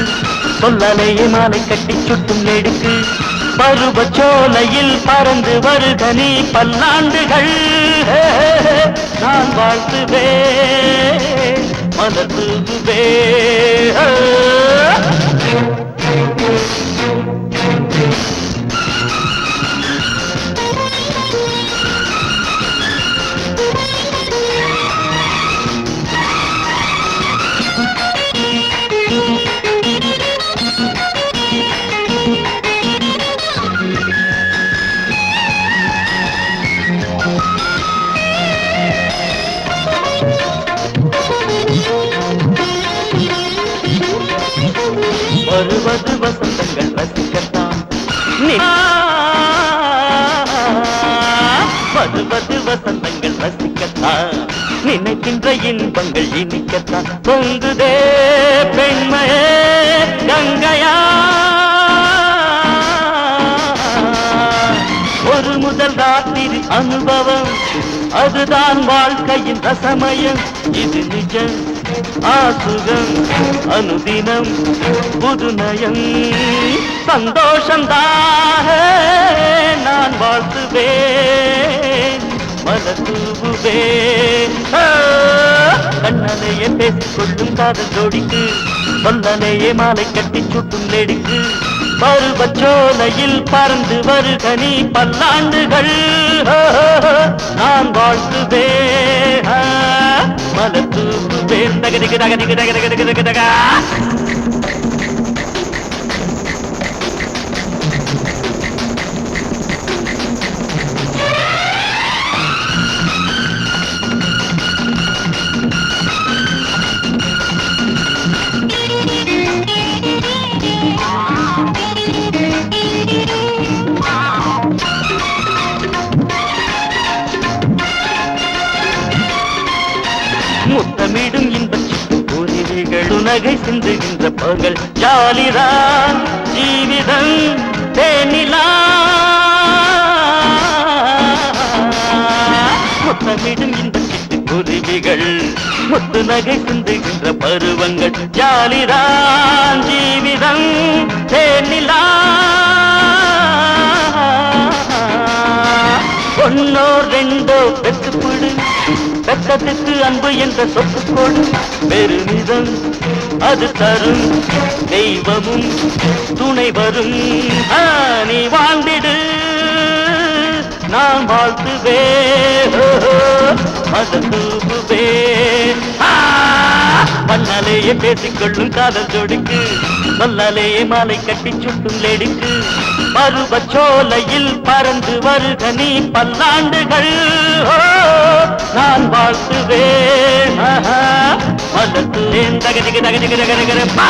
சொல்லாலேயே மாலை கட்டி சுட்டும் நெடுக்கு பருவச்சோலையில் பறந்து வருக நீ பல்லாண்டுகள். நான் வாழ்த்துவே மலர் தூதுவே. வருவது வசந்தங்கள் ரசிக்கத்தான், வருவது வசந்தங்கள் ரசிக்கத்தான், நினைக்கின்ற இன்பங்கள் இனிக்கத்தான். பொங்குதே பெண்மையே கங்கையா, ஒரு முதல் ராத்திரி அனுபவம், அதுதான் வாழ்க்கையின் ரசமயம். இது நிஜம் ஆசுகம் அனுதினம் புதுநயம் சந்தோஷந்தாக நான் வாழ்த்துவேன் மலர் தூவுவேன். கண்ணனையே பேசிக்கொள்ளும் காதல் ஜோடிக்கு சொல்லனையே மாலை கட்டி சுட்டும் நெடுக்கு பருவச்சோலையில் பறந்து வருக நீ பல்லாண்டுகள். நான் வாழ்த்துவேன் மலர் தூக்குவேன். தகதிக்கு தகதிக்கு தகதிக்கு தகதிக்கு தகா. முத்தமிடும் இன்பச்சிட்டு பூரிகள் உனகை சிந்துகின்ற பகல் ஜாலிதான் ஜீவிதம் தேனிலா. முத்தமிடும் இன்பச்சிட்டு பூரிகள் முத்து நகை சிந்துகின்ற பருவங்கள் ஜாலிதான் ஜீவிதம் தேனிலா. ஒன்னோ ரெண்டோ பெற்றுப்படு பெற்றத்துக்கு அன்பு என்ற சொத்துக்கொடு பெருமிதம் அது தரும் தெய்வமும் துணை வரும். நீ வாழ்ந்திடு நான் வாழ்த்துவே மதூபே. மண்ணாலேயே பேசிக்கொள்ளும் காதல் ஜோடிக்கு சொல்லாலேயே மாலை கட்டி சுட்டும் லேடிக்கு. பருவச்சோலையில் பறந்து வருக நீ பல்லாண்டுகள். நான் வாழ்த்துவேன் மலத்துவேன். தகதிக்கு தகதிக்கு தகதிக்கிறப்பா.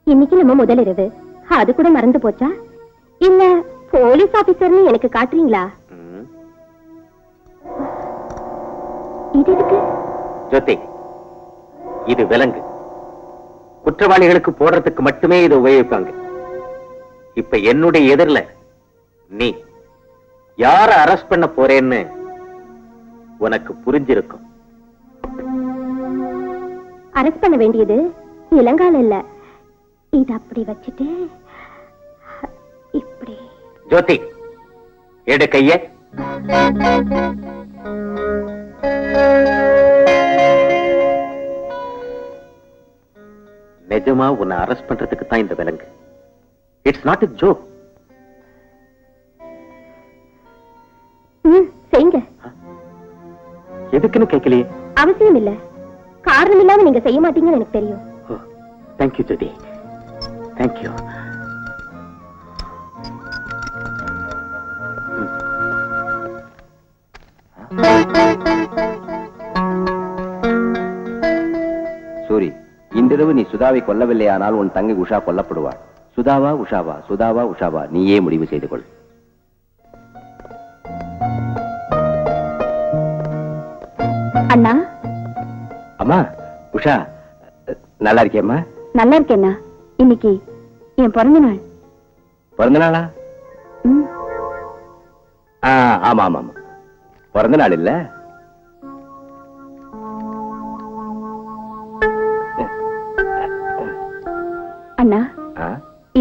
இன்னைக்கு நம்ம முதல் இரவு, அது கூட மறந்து போச்சா? இல்ல போலீஸ் ஆபீசர்னு எனக்கு காட்டுறீங்களா? இது எதுக்கு? ஜோதி, இது விலங்கு. குற்றவாளிகளுக்கு போடுறதுக்கு மட்டுமே இதை உபயோகிப்பாங்க. இப்ப என்னுடைய எதிரில நீ யார அரெஸ்ட் பண்ண போறேன்னு உனக்கு புரிஞ்சிருக்கும். அரெஸ்ட் பண்ண வேண்டியது இளங்கால இல்ல, இது அப்படி வச்சுட்டு இப்படி. ஜோதி, எடு கைய. நிஜமா உன்னை அரெஸ்ட் பண்றதுக்கு தான் இந்த விலங்கு. It's not a joke. செய்யுங்க. எதுக்குன்னு கேட்கலையே. அவசியம் இல்ல, காரணம் இல்லாம நீங்க செய்ய மாட்டீங்கன்னு எனக்கு தெரியும். தேங்க்யூ ஜோதி, தேங்க்யூ. சூரி, இன்றிரவு நீ சுதாவை கொல்லவில்லையானால் உன் தங்கை உஷா கொல்லப்படுவாள். சுதாவா உஷாவா, சுதாவா உஷாவா, நீயே முடிவு செய்து கொள். அண்ணா. அம்மா, உஷா நல்லா இருக்கியம்மா? நல்லா இருக்கேண்ணா. இன்னைக்கு என் பிறந்த நாள். பிறந்த நாளா? ஆமா ஆமா ஆமா, பிறந்த நாள் இல்ல. அண்ணா,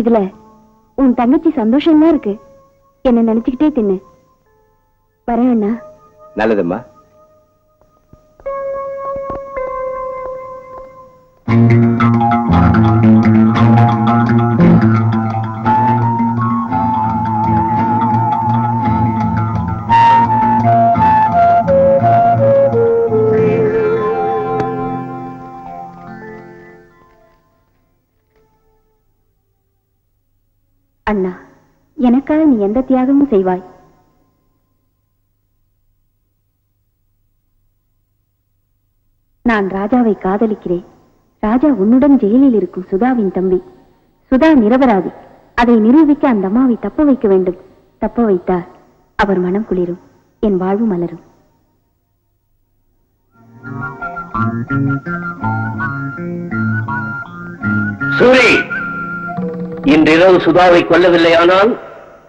இதுல உன் தங்கச்சி சந்தோஷமா இருக்கு. என்ன நினைச்சுக்கிட்டே தின்னு. வரேன் அண்ணா. நல்லதும்மா. அண்ணா, எனக்காக நீ எந்த தியாகமும் செய்வாய். நான் ராஜாவை காதலிக்கிறேன். ராஜா உன்னுடன் ஜெயிலில் இருக்கும் சுதாவின் தம்பி. சுதா நிரபராதி. அதை நிரூபிக்க அந்த அம்மாவை தப்ப வைக்க வேண்டும். தப்ப வைத்தால் அவர் மனம் குளிரும், என் வாழ்வு மலரும். சூரி, இன்றிரவு சுதாவை கொல்லவில்லையானால்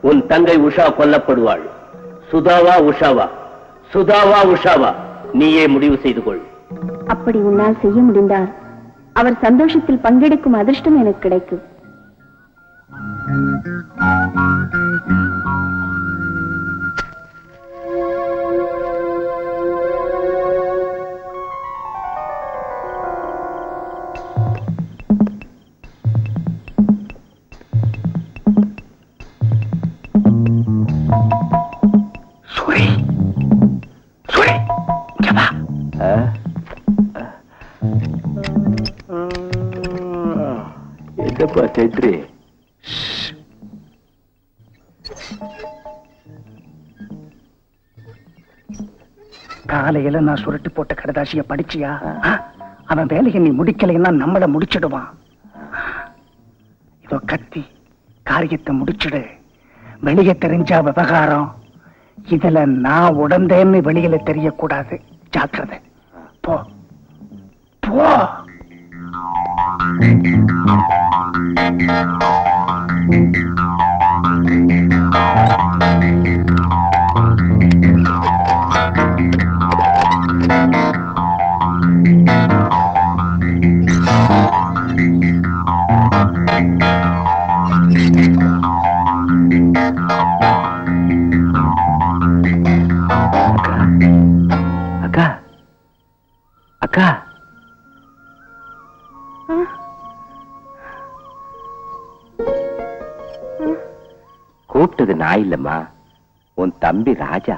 உன் தங்கை உஷா கொல்லப்படுவாள். சுதாவா உஷாவா? சுதாவா உஷாவா? நீயே முடிவு செய்து கொள். அப்படி உன்னால் செய்ய முடிந்தால் அவர் சந்தோஷத்தில் பங்கெடுக்கும் அதிர்ஷ்டம் எனக்கு கிடைக்கும். சூரி, சூரி, இங்க வா. என்னப்பா சைத்ரி? காலையில நான் சுருட்டு போட்ட கடைதாசிய படிச்சியா? அவன் வேலையை நீ முடிக்கலைன்னா நம்மள முடிச்சிடுவான். இதோ கத்தி, காரியத்தை முடிச்சிடு. வெளியே தெரிஞ்சா விவகாரம். இதுல நான் உடந்தேன்னு வெளியில தெரியக்கூடாது. ஜாக்கிரதை. போ போ. அக்கா, அக்கா, கூப்பிட்டது நான் இல்லம்மா, உன் தம்பி ராஜா.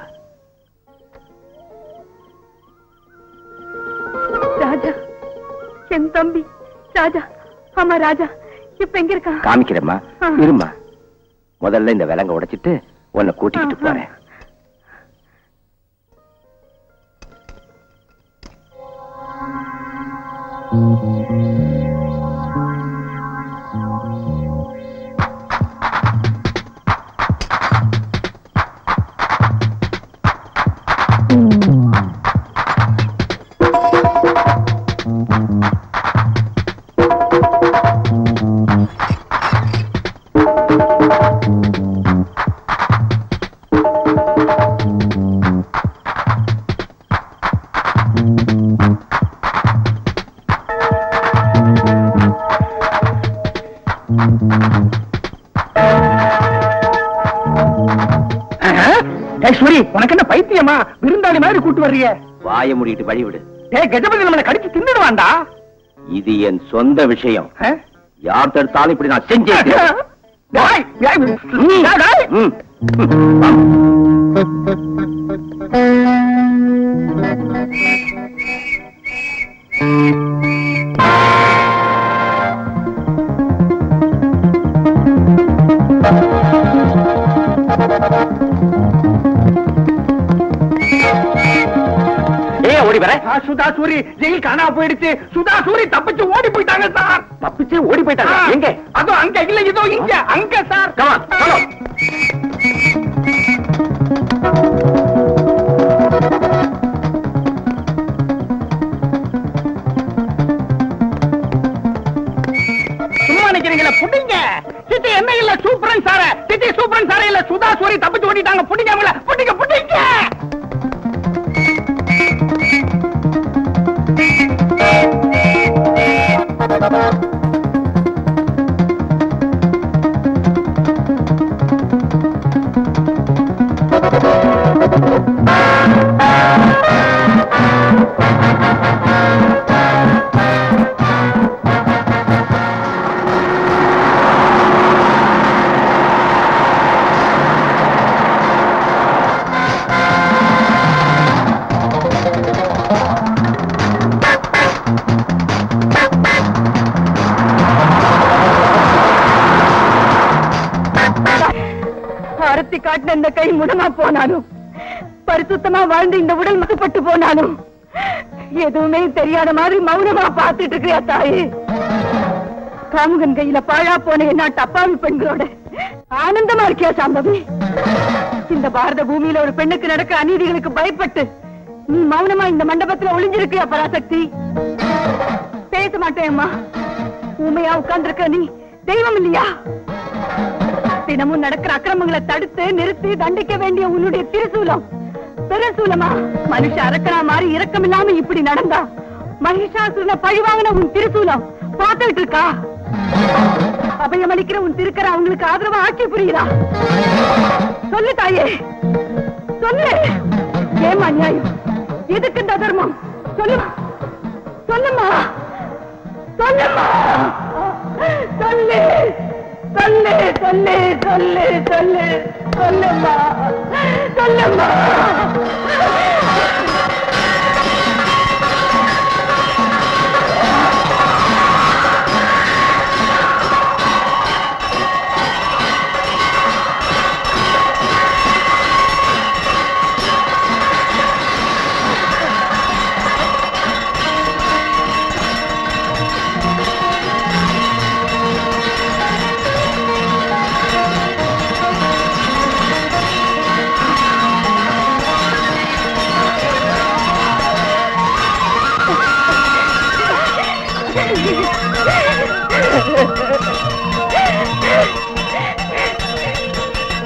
ராஜா, என் தம்பி ராஜா. ஆமா ராஜா, இப்ப எங்க இருக்கா? காமிக்கிறேம்மா, இருமா. முதல்ல இந்த விலங்க உடைச்சிட்டு உன்னை கூட்டிக்கிட்டு போறேன். சூரி, உனக்கு என்ன பைத்தியமா? விருந்தாளி மாதிரி கூட்டு வர்றிய? வாய மூடிட்டு வழிவிடு. கஜபதி நம்மளை கடிச்சு தின்னுடுவான்டா. இது என் சொந்த விஷயம். யார் தடுத்தாலும் இப்படி நான் செஞ்சேன். ஓடி வர. சுதா சூரி ஜெயில் காணா போயிடுச்சு. சுதா சூரி தப்பிச்சு ஓடி போயிட்டாங்க சார். தப்பிச்சு ஓடி போயிட்டாங்க. எங்க? அதோ அங்க இல்ல, இதோ இங்க. அங்க சார். சும்மா நிக்கிறீங்களா? புடிங்க. சித்தி என்ன இல்ல, சூப்பரன் சார. சித்தி சூப்பரன் சார இல்ல, சுதா சூரி தப்பிச்சு ஓடிட்டாங்க. புடிங்க அவங்கள. புடிங்க புடிங்க. ஆரத்தி காட்டின இந்த கை முடமா போனாலும், பரிசுத்தமா வாழ்ந்து இந்த உடல் மசுப்பட்டு போனாலும், எதுவுமே தெரியாத மாதிரி மௌனமா பார்த்துட்டு இருக்கியா தாயே? காமுகன் கையில பாழா போன என்ன அப்பாவி பெண்களோட ஆனந்தமா இருக்கியா சாம்பவி? இந்த பாரத பூமியில ஒரு பெண்ணுக்கு நடக்க அநீதிகளுக்கு பயப்பட்டு நீ மௌனமா இந்த மண்டபத்துல ஒளிஞ்சிருக்கியா பராசக்தி? பேச மாட்டேம்மா. உண்மையா உட்கார்ந்துருக்க நீ தெய்வம் இல்லையா? தினமும் நடக்கிற அக்கிரமங்களை தடுத்து நிறுத்தி தண்டிக்க வேண்டிய உன்னுடைய திருசூலம் பெருசூலமா? மனுஷ அரக்கனா மாறி இரக்கமில்லாம இப்படி நடந்தா மகிஷாசுரனை பழிவாங்கின உன் திருசூலம் பார்த்துட்டு இருக்கா? அபயமளிக்கிற உன் திருக்கரை அவங்களுக்கு ஆதரவா ஆட்சி புரியுதா? சொல்லு தாயே, சொல்லு. ஏமா நியாயம்? எதுக்கு இந்த தர்மம்? சொல்லுமா, சொல்லுமா, சொல்லுமா, சொல்லு, சொல்லு, சொல்லு, சொல்லு, சொல்லு, சொல்லுமா, சொல்லுமா.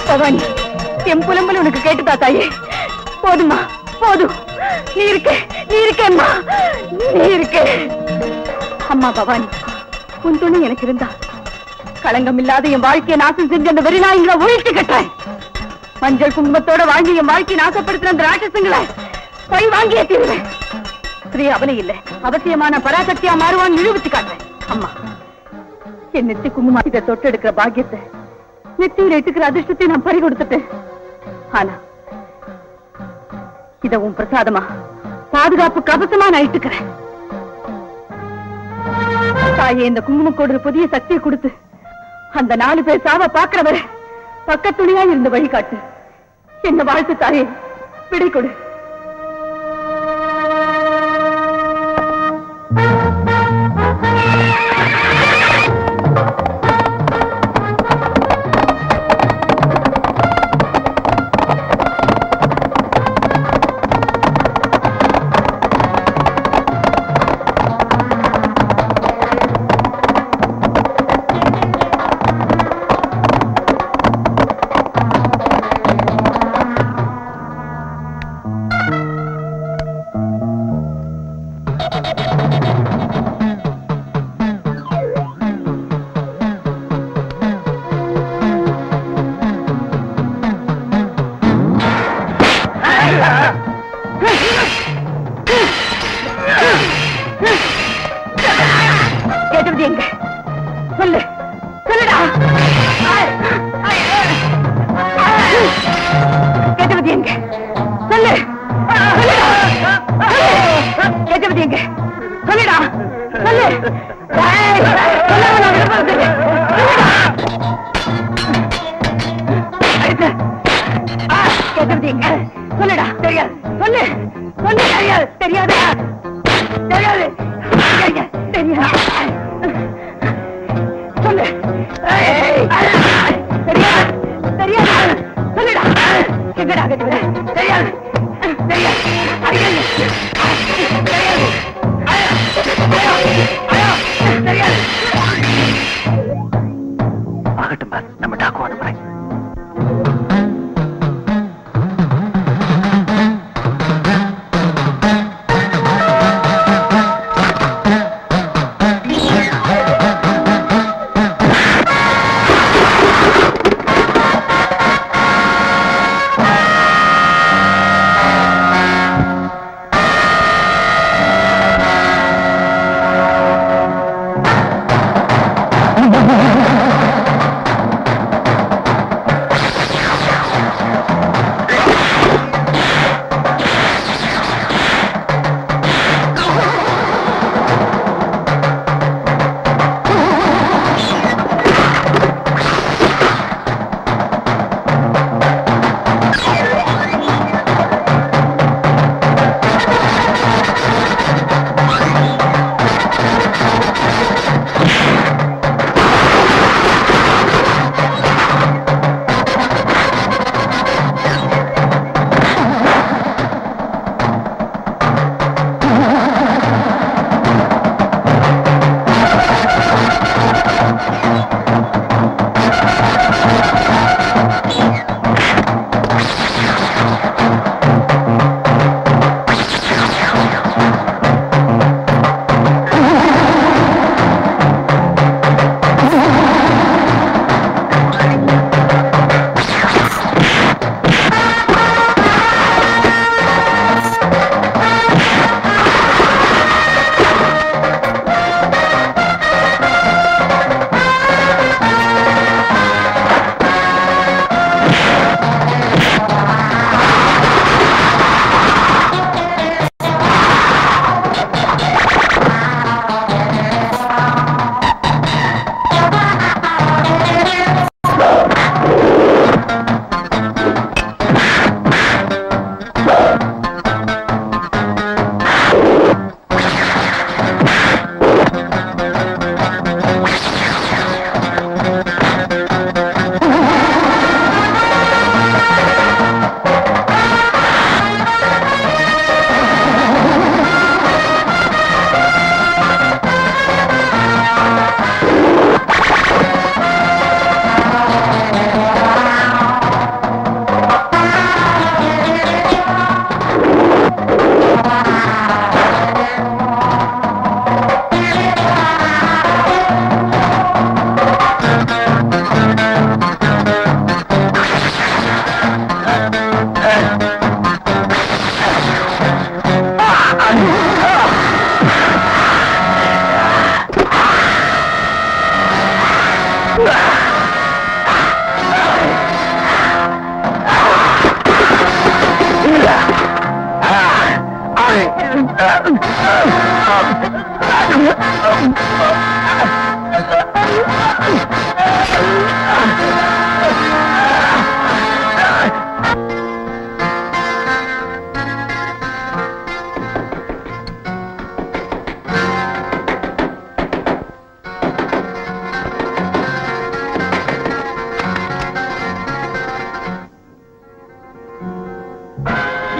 பவானி, என் புலம்பல் உனக்கு கேட்டுதா தாயே? போதுமா, போதும். நீ இருக்கேம்மா, நீ இருக்கே. அம்மா பவானி, உன் துணை எனக்கு இருந்தா களங்கம் இல்லாத என் வாழ்க்கையை நாசம் செஞ்ச அந்த வெறிநாயங்களை ஒழித்து கட்டாய். மஞ்சள் குங்குமத்தோட வாழ்ந்து என் வாழ்க்கையை நாசப்படுத்தின அந்த ராட்சசங்களை பை வாங்கியே தீருவேன். ஸ்ரீ அவனை இல்ல, அவசியமான பராசக்தியா மாறுவான் நிரூபிச்சு காட்டுறேன். அம்மா, என் நெத்தி குங்குமம் இதை தொட்டு எடுக்கிற பாக்கியத்தை, நெத்தியில் எட்டுக்கிற அதிர்ஷ்டத்தை நான் பறி கொடுத்துட்டேன். ஆனா இத உன் பிரசாதமா பாதுகாப்பு கவசமா நான் இட்டுக்கிறேன். தாயே, இந்த குங்குமக்கோடு புதிய சக்தியை கொடுத்து அந்த 4 பேர் சாவ பாக்குறவரை பக்கத்துணையா இருந்து வழிகாட்டு. என்ன வாழ்த்து தாயே, விடை கொடு. கேட்டது எங்க? சொல்லு, சொல்லுடா. கேட்டது எங்க? சொல்லு, கேட்டது எங்க? சொல்லுடா, சொல்லு. கேட்டது எங்க? சொல்லுடா. தெரியாது. சொல்லு, சொல்லு. தெரியாது. தெரியாது. தெரியாது. தெரியாது. சொல்லு. தெரியாது. தெரியாது. சொல்லுடா. எங்கடா கேட்டது? தெரியாது. தெரியாது. தெரியாது. தெரியாது. ஆகட்டும் பார், நம்ம டாக்கு அனுப்புறேன்.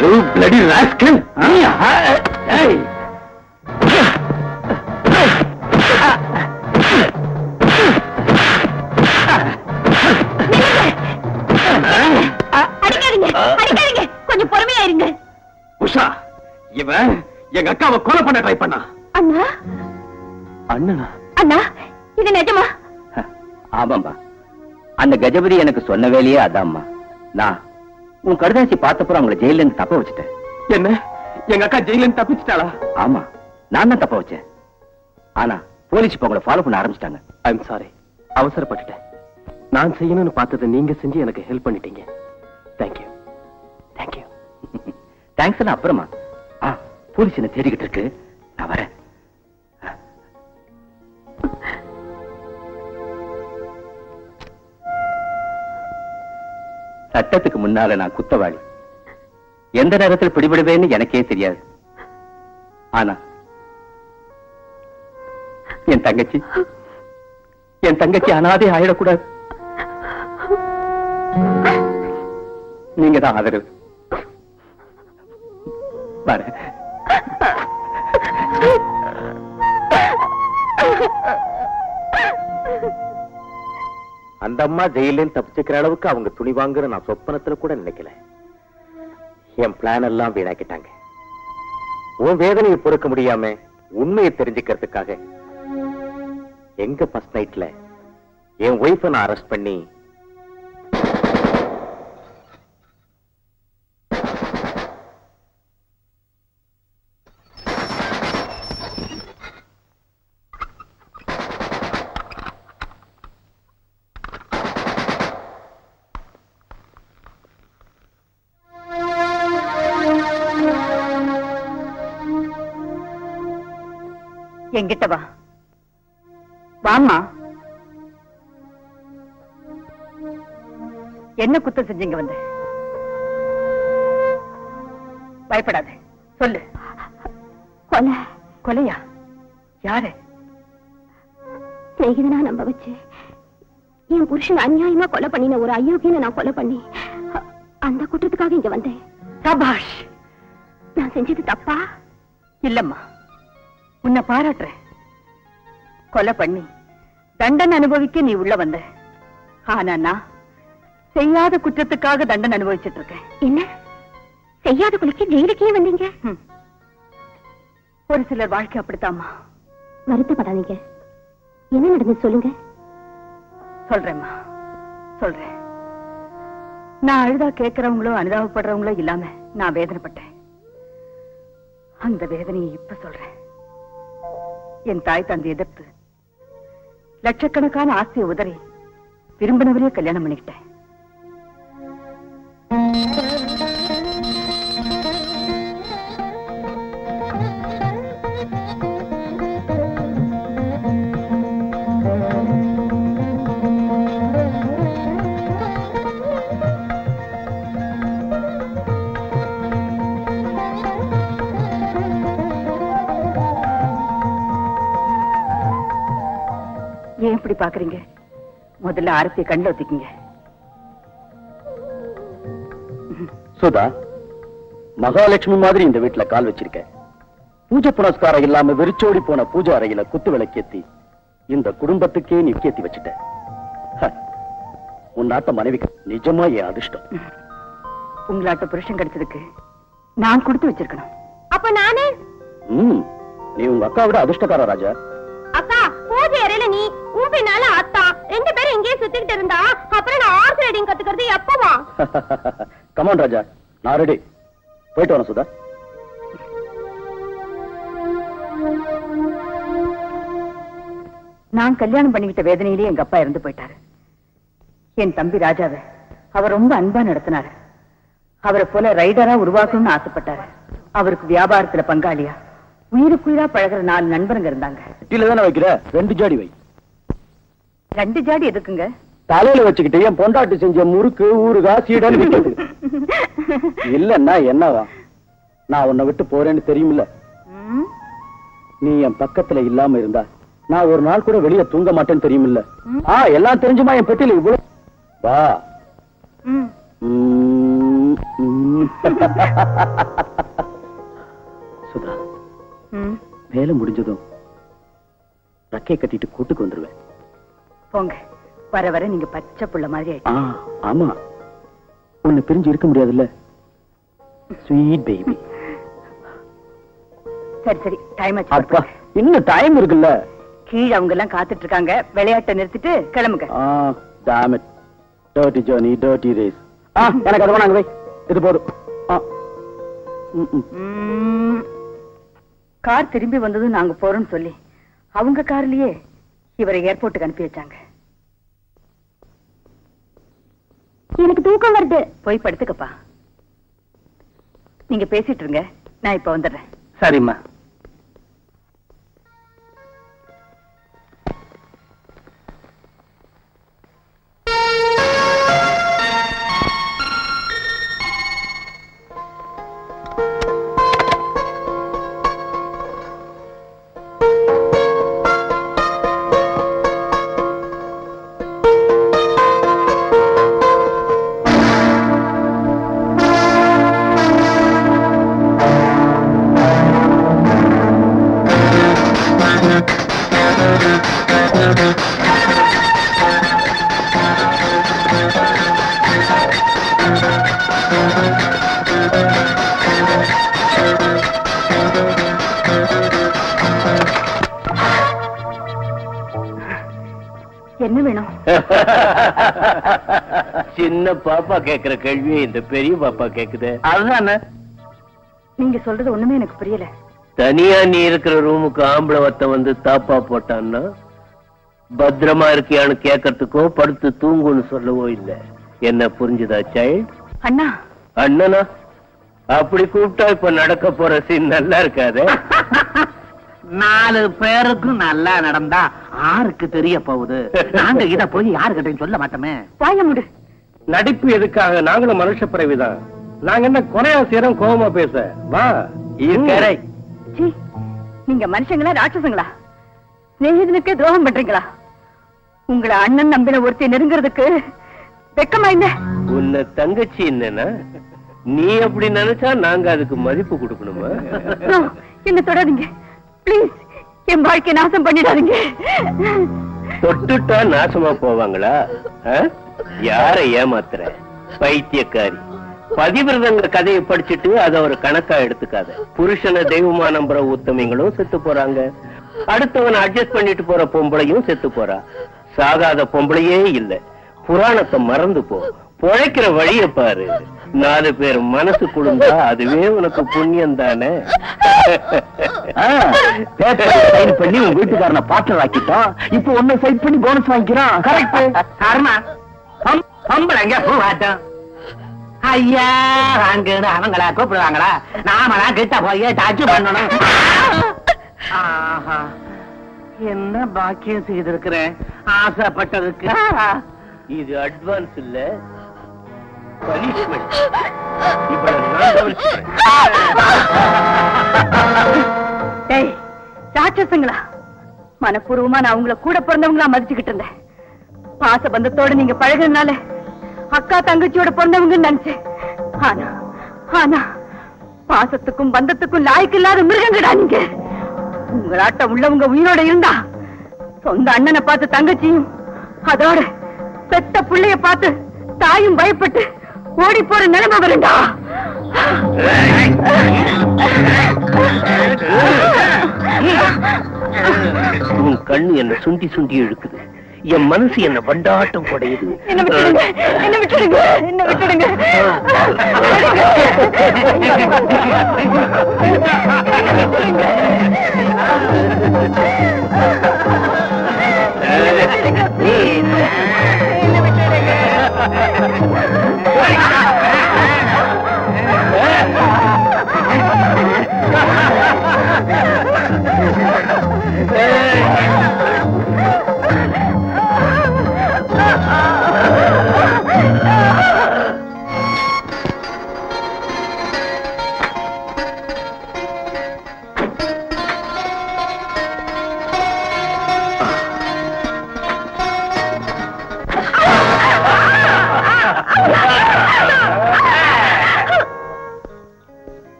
You bloody rascal! Hey! அடிக்காதீங்க அடிக்காதீங்க, கொஞ்சம் பொறுமையா இருங்க. உஷா, இவன் எங்க அக்காவை கொலை பண்ண ட்ரை பண்ணா. அண்ணா அண்ணனா? அண்ணா, இது நிஜமா? ஆமாம்பா, அந்த கஜபதி எனக்கு சொன்ன வேலையே அதாம்மா. நான் உன் கடுதாசி பார்த்தப்பறம் அவங்களை ஜெயில இருந்து தப்ப வச்சுட்டேன். என்ன, எங்க அக்கா ஜெயில இருந்து தப்பிச்சிட்டாளா? ஆமா, நான் தான் தப்ப வச்சேன். ஆனா போலீஸ் இப்ப உங்களை ஃபாலோ பண்ண ஆரம்பிச்சிட்டாங்க. ஐம் சாரி, அவசரப்பட்டுட்டேன். நான் செய்யணும்னு பார்த்ததை நீங்க செஞ்சு எனக்கு ஹெல்ப் பண்ணிட்டீங்க. தேங்க்யூ. தேங்க்யூ. தேங்க்ஸ் எல்லாம் அப்புறமா. போலீஸ் என்ன தேடிக்கிட்டு இருக்கு, நான் வரேன். சட்டத்துக்கு முன்னால நான் குத்தவாளி. எந்த நேரத்தில் பிடிபடுவேன்னு எனக்கே தெரியாது. ஆனா என் தங்கச்சி அனாதை ஆயிடக்கூடாது. நீங்க தான் ஆதரவு. வரேன். அந்த அம்மா ஜெயிலேன்னு தப்பிச்சுக்கிற அளவுக்கு அவங்க துணி வாங்குற நான் சொப்பனத்துல கூட நினைக்கல. என் பிளான் எல்லாம் வீணாக்கிட்டாங்க. உன் வேதனையை பொறுக்க முடியாம உண்மையை தெரிஞ்சுக்கிறதுக்காக எங்க ஃபர்ஸ்ட் நைட்ல என் ஒய்ஃபை நான் அரெஸ்ட் பண்ணி என்கிட்ட வா. வாம்மா. என்ன குத்தம் செஞ்சீங்க வந்து? பயப்படாத, சொல்லு. கொலை. கொலையா? யாரு? சிநேகிதனா நம்ப வச்சு என் புருஷன் அநியாயமா கொலை பண்ணின ஒரு அயோக்கியனை நான் கொலை பண்ணி அந்த குற்றத்துக்காக இங்க வந்தேன். சபாஷ். நான் செஞ்சது தப்பா? இல்லம்மா, உன்னை பாராட்டுறேன். கொலை பண்ணி தண்டனை அனுபவிக்க நீ உள்ள வந்த. ஆனா நான் செய்யாத குற்றத்துக்காக தண்டனை அனுபவிச்சுட்டு இருக்கேன். என்ன, செய்யாத கொலைக்கு ஜெயிலுக்கே வந்தீங்க? ஒரு சிலர் வாழ்க்கை அப்படித்தாம்மா. வருத்தப்படாதீங்க, என்ன நடந்து சொல்லுங்க. சொல்றேம்மா, சொல்றேன். நான் அழுதா கேட்கிறவங்களோ அனுதாபப்படுறவங்களோ இல்லாம நான் வேதனைப்பட்டேன். அந்த வேதனையை இப்ப சொல்றேன். என் தாய் தந்தை எதிர்த்து லட்சக்கணக்கான ஆசையை உதறி விரும்பினவரையே கல்யாணம் பண்ணிக்கிட்டேன். ஏன் இப்படி பாக்குறீங்க? முதல்ல ஆரத்திய கண்ணில் ஒத்திக்குங்க. சுதா, மகாலட்சுமி மாதிரி இந்த வீட்டுல கால் வச்சிருக்க. பூஜை புனஸ்காரம் இல்லாம வெறிச்சோடி போன பூஜை அறையில குத்து விளக்கேத்தி இந்த குடும்பத்துக்கே நீ கேத்தி வச்சுட்ட. உன் நாட்ட மனைவி நிஜமா என் அதிர்ஷ்டம். உங்களாட்ட புருஷன் கிடைச்சதுக்கு நான் கொடுத்து வச்சிருக்கணும். அப்ப நானு? நீ உங்க அக்கா விட அதிர்ஷ்டக்கார ராஜா. அக்கா, பூஜை அறையில நீ, உன் பின்னால அத்தா, ரெண்டு பேரும் இங்கேயே சுத்திக்கிட்டு இருந்தா அப்புறம் நான் ஹார்ஸ் ரைடிங் கத்துக்கிறது எப்பவா? கமான் ராஜா, நான் ரெடி. போயிட்டு வரேன் சுதா. நான் கல்யாணம் பண்ணிக்கிட்ட வேதனையிலேயே எங்க அப்பா இறந்து போயிட்டாரு. என் தம்பி ராஜாவை அவர் ரொம்ப அன்பா நடத்தினாரு. அவரை போல ரைடரா உருவாக்கணும்னு ஆசைப்பட்டாரு. அவருக்கு வியாபாரத்துல பங்காளியா உயிருக்குயிரா பழகுற 4 நண்பருங்க இருந்தாங்க. கீழே தானே வைக்கிற, 2 ஜாடி வை. 2 ஜாடி எதுக்குங்க? தலையில வச்சுக்கிட்டு என் பொண்டாட்டி செஞ்ச முறுக்கு ஊறுகா சீடன் விட்டது. இல்லன்னா என்னவா, நான் உன்னை விட்டு போறேன்னு தெரியுமில்ல. ம், நீ என் பக்கத்துல இல்லாம இருந்தா நான் ஒரு நாள் கூட வெளியே தூங்க மாட்டேன்னு தெரியுமில்ல. எல்லாம் தெரிஞ்சுமா என் பெட்டியில இவ்வளவு. வா. ம். சுதா, ம். வேலை முடிஞ்சதும் ரக்கையை கட்டிட்டு கூட்டுக்கு வந்துருவேன். போங்க, வர வர நீங்க பச்சை புள்ள மாதிரி ஆயிட்டீங்க. ஆமா, உன்னை பிரிஞ்சு இருக்க முடியாதுல்ல ஸ்வீட் பேபி. சரி சரி, டைம் அப்பா, ஆச்சு. இன்னும் டைம் இருக்குல்ல. கீழே அவங்க எல்லாம் காத்துட்டு இருக்காங்க. விளையாட்டை நிறுத்திட்டு கிளம்புங்க. damn it, dirty journey, dirty race. எனக்கு அது வேணாங்க, வை, இது போதும். ம். கார் திரும்பி வந்ததும் நாங்க போறோம்னு சொல்லி அவங்க கார்லயே இவரை ஏர்போர்ட்டுக்கு அனுப்பி வச்சாங்க. எனக்கு தூக்கம் வருது. போய் படுத்துக்கப்பா. நீங்க பேசிட்டு இருங்க, நான் இப்ப வந்துடுறேன். சரிம்மா. என்ன வேணும்? சின்ன பாப்பா கேக்குற கேள்வியை இந்த பெரிய பாப்பா கேக்குது. அதுதானே. நீங்க சொல்றது ஒண்ணுமே எனக்கு புரியல. தனியா நீ இருக்கிற ரூமுக்கு ஆம்பளை வத்த வந்து தாப்பா போட்டான்னா பத்திரமா இருக்கியான்னு கேட்கறதுக்கோ படுத்து தூங்குன்னு சொல்லவோ இல்ல. என்ன புரிஞ்சுதா சைல்ட்? அண்ணா. அண்ணனா? அப்படி கூப்பிட்டா இப்ப நடக்க போற சீன் நல்லா இருக்காது. 4 பேருக்கும் நல்லா நடந்தா 6க்கு தெரிய போகுது. நாங்க இத போய் யாருக்கிட்டையும் சொல்ல மாட்டோமே. வாய முடு. நடிப்பு எதுக்காக? நாங்களும் மனுஷ பிறவிதான். நாங்க என்ன குறையா சேரம் கோபமா பேச வா. சீ, நீங்க மனுஷங்களா ராட்சசங்களா? ஸ்நேகிதனுக்கே துரோகம் பண்றீங்களா? உங்களை அண்ணன் நம்பின ஒருத்தி நெருங்கிறதுக்கு வெக்கமா இல்ல? உன்னை தங்கச்சி என்னன்னா நீ அப்படி நினைச்சா நாங்க அதுக்கு மதிப்பு கொடுக்கணுமா? No, என்ன தொடாதீங்க ப்ளீஸ். என் வாழ்க்கை நாசம் பண்ணிடாதீங்க. தொட்டுட்டா நாசமா போவாங்களா? யார ஏமாத்துற பைத்தியக்காரி? பதிவிரதங்க கதையை படிச்சுட்டு அத ஒரு கணக்கா எடுத்துக்காத. புருஷனை தெய்வமா நம்புற உத்தமிங்களும் செத்து போறாங்க. அடுத்தவனை அட்ஜஸ்ட் பண்ணிட்டு போற பொம்பளையும் செத்து போறா. சாகாத பொம்பளையே இல்ல. புராணத்தை மறந்து போ. பொழைக்கிற வழிய பாரு. 4 பேர் மனசு குழுந்தா அதுவே உனக்கு புண்ணியம் தானே. பண்ணி உன் வீட்டுக்காரனை பாட்டர் ஆக்கிட்டோம். இப்போ ஒன்ன சைட் பண்ணி போனஸ் வாங்கிக்கிறான். பொம்பளைங்க பூவாட்டம். ஐயா வாங்கன்னு அவங்களா கூப்பிடுவாங்களா? நாமலாம் கிட்ட போய் டச் பண்ணணும். ஆஹா, என்ன பாக்கியம் செய்திருக்கிறேன் ஆசைப்பட்டதுக்கு. இது அட்வான்ஸ் இல்ல, பனிஷ்மெண்ட். இவ்வளவு நான் கவனிச்சுக்கிறேன். டேய் ராட்சசங்களா, மனப்பூர்வமா நான் உங்களை கூட பிறந்தவங்களா மதிச்சுக்கிட்டு இருந்தேன். பாச பந்தத்தோட நீங்க பழகுறதுனால அக்கா தங்கச்சியோட பிறந்தவங்கன்னு நினைச்சேன். ஆனா ஆனா பாசத்துக்கும் பந்தத்துக்கும் லாய்க்கு இல்லாத மிருகங்கடா நீங்க. உங்களாட்டம் உள்ளவங்க உயிரோட இருந்தா சொந்த அண்ணனை பார்த்து தங்கச்சியும், அதோட பெத்த பிள்ளைய பார்த்து தாயும் பயப்பட்டு ஓடி போற நிலைமை வருண்டா. உன் கண்ணு என்ன சுண்டி சுண்டி இழுக்குது. என் மனசு என்ன வண்டாட்டம் கொடையுது. என்ன விட்டுடுங்க, என்ன விட்டுடுங்க, என்ன விட்டுடுங்க. என்ன விட்டுடுங்க.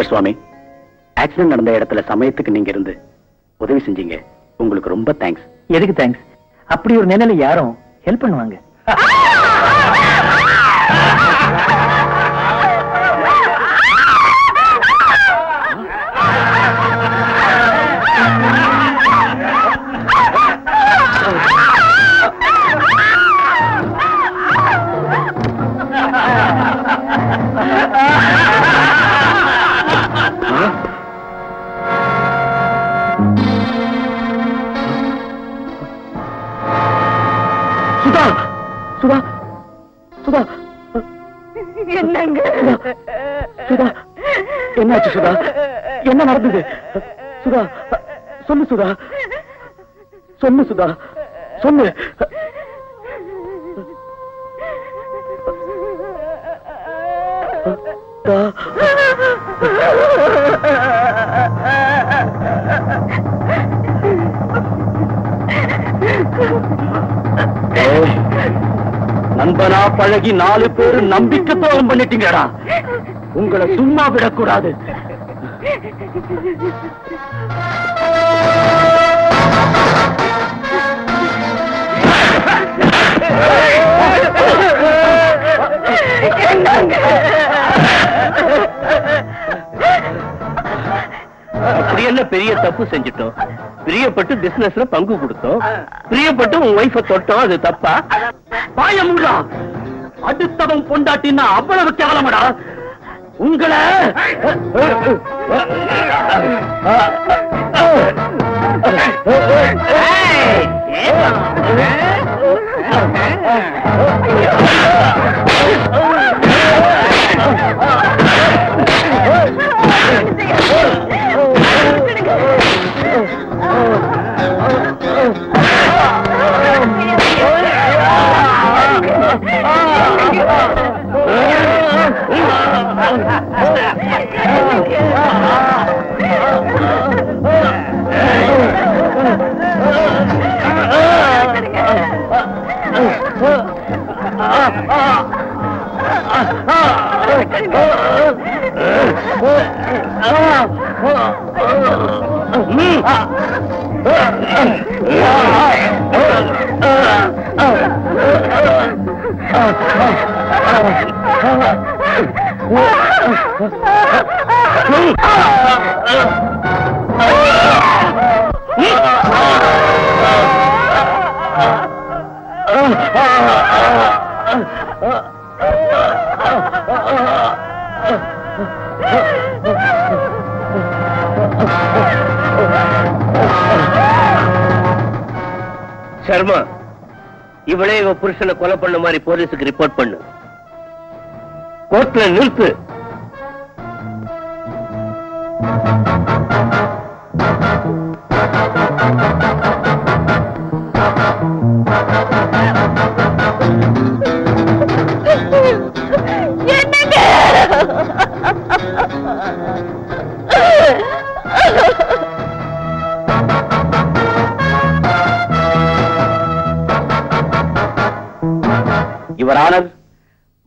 சுவாமி, ஆக்சிடென்ட் நடந்த இடத்துல சமயத்துக்கு நீங்க இருந்து உதவி செஞ்சீங்க. உங்களுக்கு ரொம்ப தேங்க்ஸ். எதுக்கு தேங்க்ஸ்? அப்படி ஒரு நிலையில யாரும் ஹெல்ப் பண்ணுவாங்க? சுதா, சுதா, சுதா, என்னங்க? சுதா, என்னாச்சு சுதா? என்ன நடந்தது? சுதா, சொல்லு சுதா, சொல்லு சுதா, சொல்லு. நண்பனா பழகி 4 பேரு நம்பிக்கை துரோகம் பண்ணிட்டீங்கடா. உங்களை சும்மா விடக்கூடாது. அப்படி என்ன பெரிய தப்பு செஞ்சுட்டோம்? பிரியப்பட்டு பிசினஸ்ல பங்கு கொடுத்தோம், பிரியப்பட்டு உன் வைஃப தொட்டோம், அது தப்பா? பாயமுடா, அடுத்தவன் பொண்டாட்டின்னா அவ்வளவு கேவலமடா. உங்களை சர்மா, இவளே இவ புருஷனை கொலை பண்ண மாதிரி போலீஸுக்கு ரிப்போர்ட் பண்ணு. கோர்ட்ல நிறுத்து. இவரானர்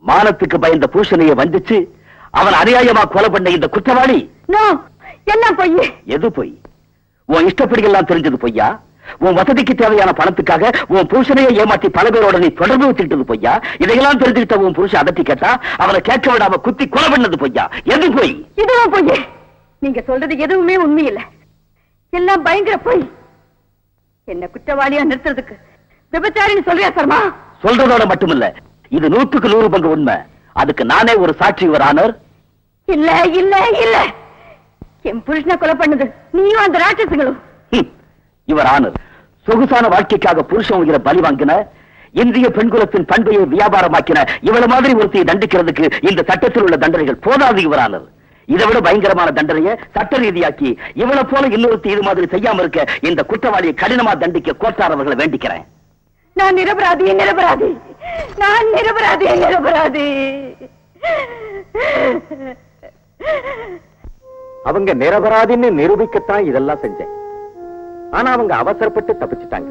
மானத்துக்கு பயந்த பூஷணையை வந்திச்சு அவன் அநியாயமா கொலை பண்ண இந்த குற்றவாளி. எல்லாம் பொய். எது பொய்? உன் இஷ்டப்படி எல்லாம் தெரிஞ்சது பொய்யா? உன் வசதிக்கு தேவையான பணத்துக்காக உன் புருஷனையை ஏமாற்றி பல பேரோட நீ தொடர்பு வச்சுக்கிட்டது பொய்யா? இதையெல்லாம் தெரிஞ்சுக்கிட்ட உன் புருஷன் அதட்டி கேட்டா அவனை கேட்க விடாம குத்தி கொலை பண்ணது பொய்யா? எது பொய்? இதுவும் பொய். நீங்க சொல்றது எதுவுமே உண்மை இல்ல. எல்லாம் பயங்கர பொய். என்ன குற்றவாளியா நிறுத்துறதுக்கு விபச்சாரின்னு சொல்றியா சர்மா? சொல்றதோட மட்டுமில்ல, இது 100க்கு 100 பங்கு உண்மை. அதுக்கு நானே ஒரு சாட்சி இவரானர். இல்ல இல்ல இல்ல, என் புருஷனை கொலை பண்ணது நீயும் அந்த ராட்சசுங்களும். இவரானர் சொகுசான வாழ்க்கைக்காக புருஷன் உயிரை பலி வாங்கின, இந்திய பெண்குலத்தின் பண்பையை வியாபாரமாக்கின இவள மாதிரி ஒருத்தையை தண்டிக்கிறதுக்கு இந்த சட்டத்தில் உள்ள தண்டனைகள் போதாது இவரானர். இதை விட பயங்கரமான தண்டனையை சட்ட ரீதியாக்கி இவளை போல இன்னொருத்தி இது மாதிரி செய்யாம இருக்க இந்த குற்றவாளியை கடினமா தண்டிக்க கோர்ட்டார் அவர்களை வேண்டிக்கிறேன். நான் நிரபராதி, நிரபராதி, நான் நிரபராதி, நிரபராதி. அவங்க நிரபராதின்னு நிரூபிக்கத்தான் இதெல்லாம் செஞ்சேன். ஆனா அவங்க அவசரப்பட்டு தப்பிச்சுட்டாங்க.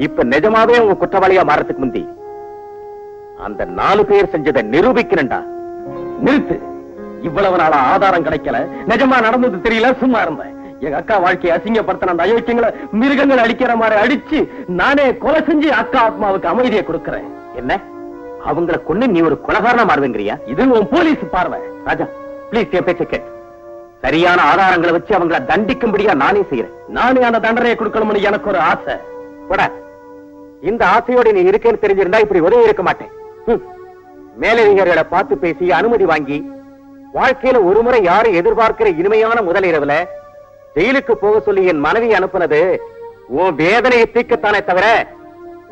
இப்ப நிஜமாவே அவங்க குற்றவாளியா மாறதுக்கு முந்தி அந்த 4 பேர் செஞ்சதை நிரூபிக்கிறேன்டா. நிறுத்து. இவ்வளவு நாளா ஆதாரம் கிடைக்கல, நிஜமா நடந்தது தெரியல, சும்மா இருந்தேன். எங்க அக்கா வாழ்க்கையை அசிங்கப்படுத்தின அந்த அயோக்கியங்களை மிருகங்கள் அடிக்கிற மாதிரி அடிச்சு நானே கொலை செஞ்சு அக்கா ஆத்மாவுக்கு அமைதியை கொடுக்கிறேன். என்ன அவங்களை கொண்டு நீ ஒரு கொலைகாரனா மாறுவங்கிறியா? இது உன் போலீஸ் பார்வை. ராஜா பிளீஸ் என் பேச்சை கேட்டு சரியான ஆதாரங்களை வச்சு அவங்களை தண்டிக்கும்படியா நானே செய்யறேன். நானே அந்த தண்டனையை கொடுக்கணும்னு எனக்கு ஒரு ஆசை. இந்த ஆசையோட நீ இருக்கேன்னு தெரிஞ்சிருந்தா இப்படி உதவி இருக்க மாட்டேன். மேலதிகாரிகளை பார்த்து பேசி அனுமதி வாங்கி வாழ்க்கையில ஒரு முறை யாரும் எதிர்பார்க்கிற இனிமையான முதலிரவுல ஜெயிலுக்கு போக சொல்லி என் மனைவி அனுப்புனது உன் வேதனையை தீர்க்கத்தானே தவிர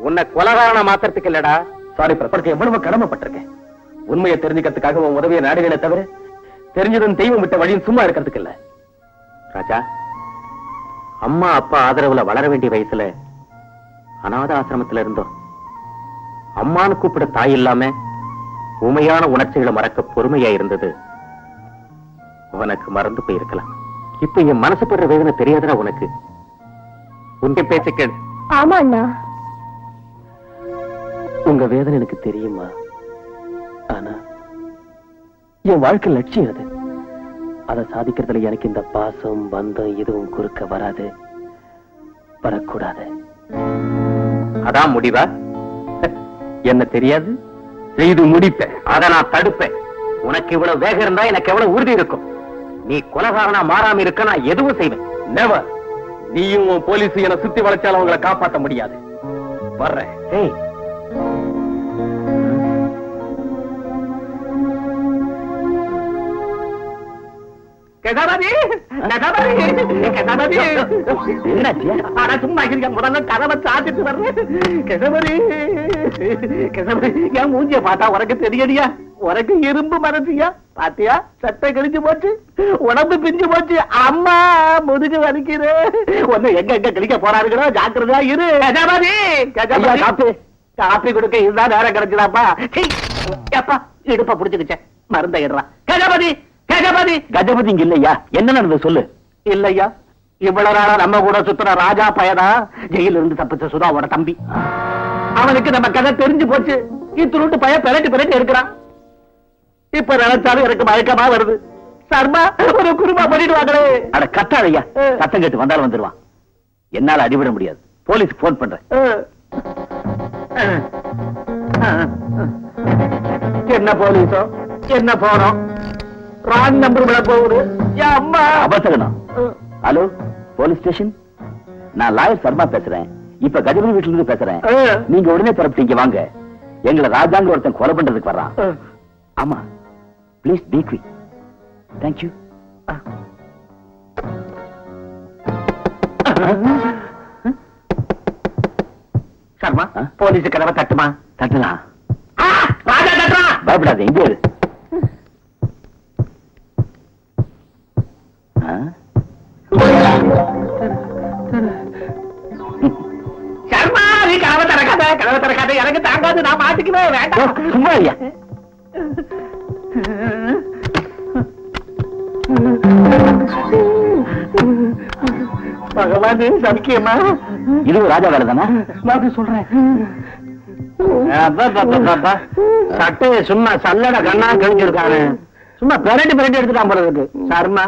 உன்னை கொலகாரன மாத்திரத்துக்கு இல்லடா. சாரி பிரபலத்தை எவ்வளவு கடமைப்பட்டிருக்கேன். உண்மையை தெரிஞ்சுக்கிறதுக்காக உன் உதவியை நாடுகளை தவிர தெரிஞ்சதும் தெய்வம் விட்ட வழியும் சும்மா இருக்கிறதுக்கு இல்ல. ராஜா, அம்மா அப்பா ஆதரவுல வளர வேண்டிய வயசுல அநாத ஆசிரமத்துல இருந்தோம். அம்மான்னு கூப்பிட தாய் இல்லாம உண்மையான உணர்ச்சிகளை மறக்க பொறுமையா இருந்தது உனக்கு மறந்து போயிருக்கலாம். இப்ப என் மனசு படுற வேதனை தெரியாதா உனக்கு? உங்க பேச்ச கேடு. ஆமா அண்ணா, உங்க வேதனை எனக்கு தெரியுமா? ஆனா என் வாழ்க்கை லட்சியம் அது. அதை சாதிக்கிறதுல எனக்கு இந்த பாசம் பந்தம் எதுவும் குறுக்க வராது, வரக்கூடாது. அதான் முடிவா? என்ன தெரியாது, செய்து முடிப்பேன். அதை நான் தடுப்பேன். உனக்கு இவ்வளவு வேகம் இருந்தா எனக்கு எவ்வளவு உறுதி இருக்கும். நீ கொலகாரனா மாறாம இருக்க நான் எதுவும் செய்வேன். நெவர். நீயும் உன் போலீஸ் என சுத்தி வளைச்சாலும் அவங்களை காப்பாற்ற முடியாது. வர்றேன். முதல்ல கதவை சாத்திட்டு வர்றேன். என் மூஞ்சிய பார்த்தா உனக்கு தெரியடியா? உனக்கு இரும்பு மனசியா? பாத்தியா, சட்டை கிழிஞ்சு போச்சு, உடம்பு பிஞ்சு போச்சு, அம்மா முதுகு வலிக்குது. ஒண்ணு எங்க எங்க கிழிக்க போறாருங்களோ, ஜாக்கிரதா இரு. காப்பி காப்பி கொடுக்க இதுதான் நேரம் கிடைச்சதாப்பா. அப்பா இடுப்ப புடிச்சுக்கிச்சேன், மருந்த இடுறான். கஜபதி கஜபதி கஜபதி இங்க இல்லையா? என்ன நடந்தது சொல்லு. இல்லையா, இவ்வளவு நாளா நம்ம கூட சுத்துற ராஜா பயனா ஜெயில இருந்து தப்பிச்ச சுதாவோட தம்பி. அவனுக்கு நம்ம கதை தெரிஞ்சு போச்சு. இத்துருட்டு பய பிறட்டு இருக்கிறான். இப்ப நினைச்சாலும் எனக்கு மயக்கமா வருது. சர்மா ஒரு குருமா பண்ணிடுவாங்களே. அட கத்தாதையா, சத்தம் கேட்டு வந்தாலும் வந்துருவான். என்னால அடிவிட முடியாது. போலீஸ் போன் பண்றேன். என்ன போலீஸோ என்ன போனோம், ராங் நம்பர் விட போகுது. அம்மா அபசகனம். ஹலோ போலீஸ் ஸ்டேஷன், நான் லாயர் சர்மா பேசுறேன். இப்ப கஜபதி வீட்டுல இருந்து பேசுறேன். நீங்க உடனே புறப்பட்டீங்க வாங்க. எங்களை ராஜாங்க ஒருத்தன் கொலை பண்றதுக்கு வர்றான். ஆமா, please be quick. Thank you. Sharma, police கதவை தட்டுமா? தட்டலாம். ராஜா தட்டுறா. பயப்படாது, எங்க இரு. சர்மா, நீ கதவை திறக்காத, எனக்கு தாங்காது, நான் மாட்டிக்குவேன். வேண்டாம், சும்மா ஐயா. பகவான் சமிக்கியமா? இது ராஜா வேலை தானே? நான் சொல்றேன். சட்டையை சும்மா சல்லட கண்ணா கிழிஞ்சிருக்காரு. சும்மா பிரட்டி எடுத்துட்டான் போல இருக்கு. சர்மா,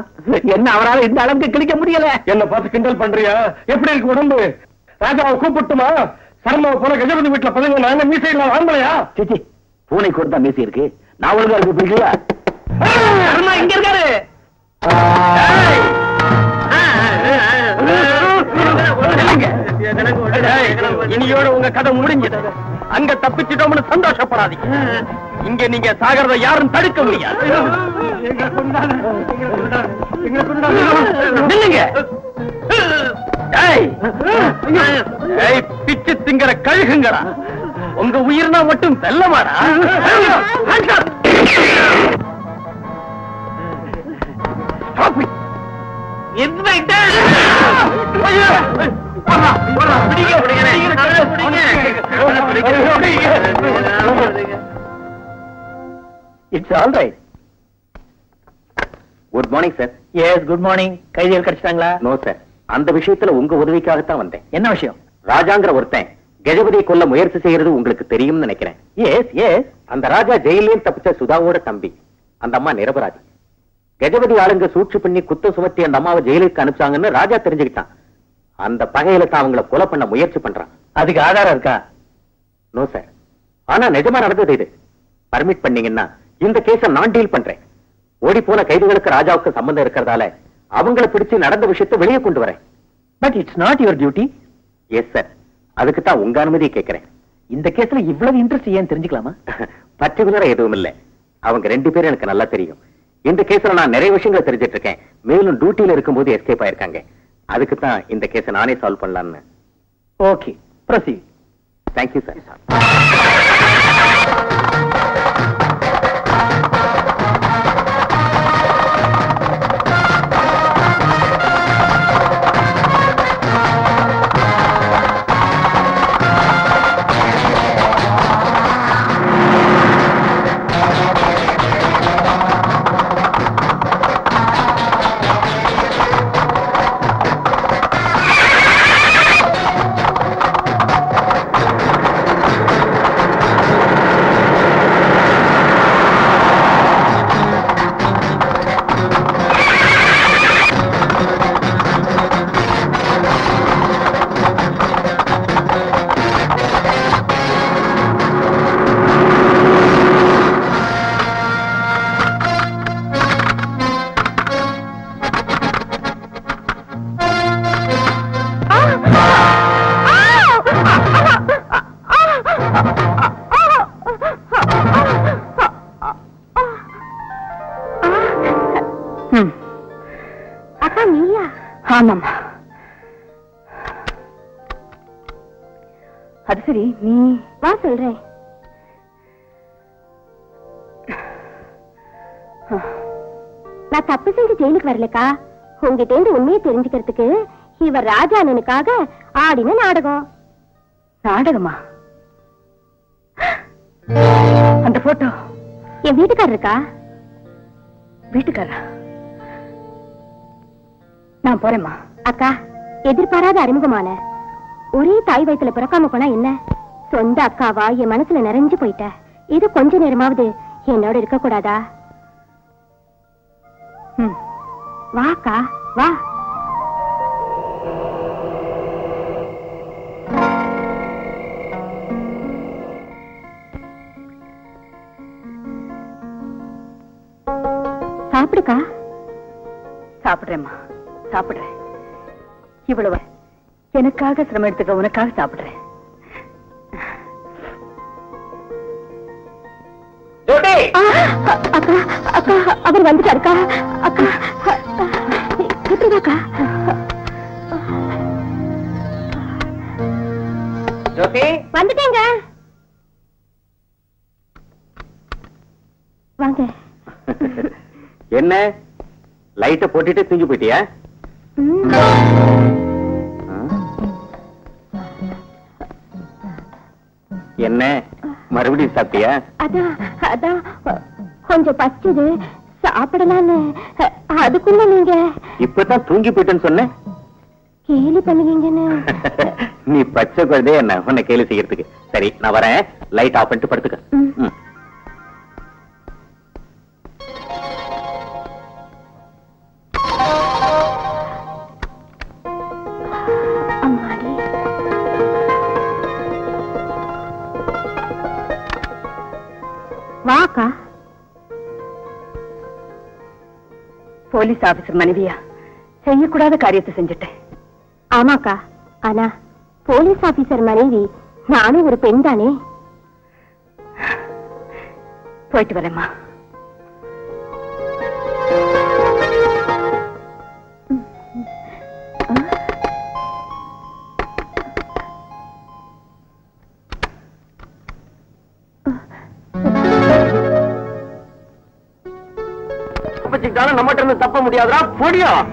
என்ன அவரால் இந்த அளவுக்கு கிழிக்க முடியல. என்ன பார்த்து கிண்டல் பண்றியா? எப்படி இருக்கு உடம்பு? ராஜாவை கூப்பிட்டுமா? சர்மாவை போல கஜபதி வீட்டுல பதங்க நாங்க மீசையில வாங்கலையா? சிச்சி, பூனை கொடுத்தா மீசி இருக்கு. நான் ஒழுங்கா இருக்கு பிடிக்கலையா? சர்மா இங்க இருக்காரு. இனியோட உங்க கதை முடிஞ்சது. அங்க தப்பிச்சிட்டோம்னு சந்தோஷப்படாதீங்க. இங்க நீங்க சாகிறத யாரும் தடுக்க முடியாது. பிச்சு திங்கிற கழுகுங்களா, உங்க உயிர்னா மட்டும் வெல்லமாடா. It's all right. Good morning sir. Yes, good morning. கைதிகள் கிடைச்சிட்டாங்களா? நோ சார், அந்த விஷயத்துல உங்க உதவிக்காகத்தான் வந்தேன். என்ன விஷயம்? ராஜாங்கிற ஒருத்தன் கஜபதியை கொல்ல முயற்சி செய்யறது உங்களுக்கு தெரியும்னு நினைக்கிறேன். Yes yes. அந்த ராஜா ஜெயிலையும் தப்பிச்ச சுதாவோட தம்பி. அந்த அம்மா நிரபராதி. கஜபதி ஆளுங்க சூழ்ச்சி பண்ணி குத்த சுமத்தி அந்த அம்மாவை ஜெயிலுக்கு அனுப்பிச்சாங்கன்னு ராஜா தெரிஞ்சுக்கிட்டான். அந்த பகையில தான் அவங்கள கொலை பண்ண முயற்சி பண்றான். அதுக்கு ஆதாரம் இருக்கா? No sir. ஆனா நிஜமா நடந்தது இது. பர்மிட் பண்ணீங்கன்னா இந்த கேஸ நான் டீல் பண்றேன். ஓடி போன கைதிகளுக்கு ராஜாவுக்கு சம்பந்தம் இருக்கிறதால அவங்கள பிடிச்சு நடந்த விஷயத்தை வெளியே கொண்டு வரேன். But it's not your duty. Yes sir. அதுக்கு தான் உங்க அனுமதி கேட்கிறேன். இந்த கேஸ்ல இவ்வளவு இன்ட்ரெஸ்ட் ஏன் தெரிஞ்சுக்கலாமா? பர்டிகுலரா எதுவும் இல்ல. அவங்க 2 பேரும் எனக்கு நல்லா தெரியும். இந்த கேஸ்ல நான் நிறைய விஷயங்களை தெரிஞ்சிட்டு இருக்கேன். மேலும் டியூட்டில இருக்கும்போது எஸ்கேப் ஆயிருக்காங்க. அதுக்கு தான் இந்த கேஸை நானே சால்வ் பண்ணலாம்னு. Okay, proceed. Thank you sir. அக்கா நீயா? ஆமாமா. அது சரி, நீ வா சொல்றேன். நான் தப்பு செஞ்சு ஜெயிலுக்கு வரலக்கா. உங்ககிட்ட இருந்து உண்மையை தெரிஞ்சுக்கிறதுக்கு இவர் ராஜா அண்ணனுக்காக ஆடின நாடகம். நாடகமா? அந்த போட்டோ என் வீட்டுக்காரருக்கா? வீட்டுக்காரா? நான் போறேம்மா. அக்கா, எதிர்பாராத அறிமுகமான ஒரே தாய் வயித்துல பிறக்காம போனா என்ன? சொந்த அக்காவா என் மனசுல நிறைஞ்சு போயிட்ட. இது கொஞ்ச நேரமாவது என்னோட இருக்க கூடாதா? வா அக்கா, வா. சாப்பிடுக்கா. சாப்பிடுறேம்மா, சாப்பிடுறேன். இவ்வளவு எனக்காக சிரமம் எடுத்துக்க, உனக்காக சாப்பிடுறேன். அக்கா, அக்கா, அவர் வந்துட்டாருக்கா. அக்கா, எப்படிதாக்கா? வந்துட்டேங்க. வாங்க. என்ன லைட்ட போட்டுட்டு தூங்கி போயிட்டியா? என்ன மறுபடியும் சாப்பிட்டியா? அதான் அதான் கொஞ்சம் பச்சது சாப்பிடலான்னு. அதுக்குள்ள நீங்க இப்பதான் தூங்கி போயிட்டேன்னு சொன்ன. கேலி பண்ணுவீங்கன்னு. நீ பச்சை குழந்தைய என்ன உன்னை கேலி செய்யறதுக்கு. சரி, நான் வரேன். லைட் ஆஃப் பண்ணிட்டு படுத்துக்க. வாக்கா. போலீஸ் ஆபீசர் மனைவியா செய்யக்கூடாத காரியத்தை செஞ்சுட்டேன். ஆமாக்கா, ஆனா போலீஸ் ஆபீசர் மனைவி நானும் ஒரு பெண் தானே. போயிட்டு வரேம்மா. நம்மகிட்ட இருந்து தப்ப முடியாதுடா, முடியும்.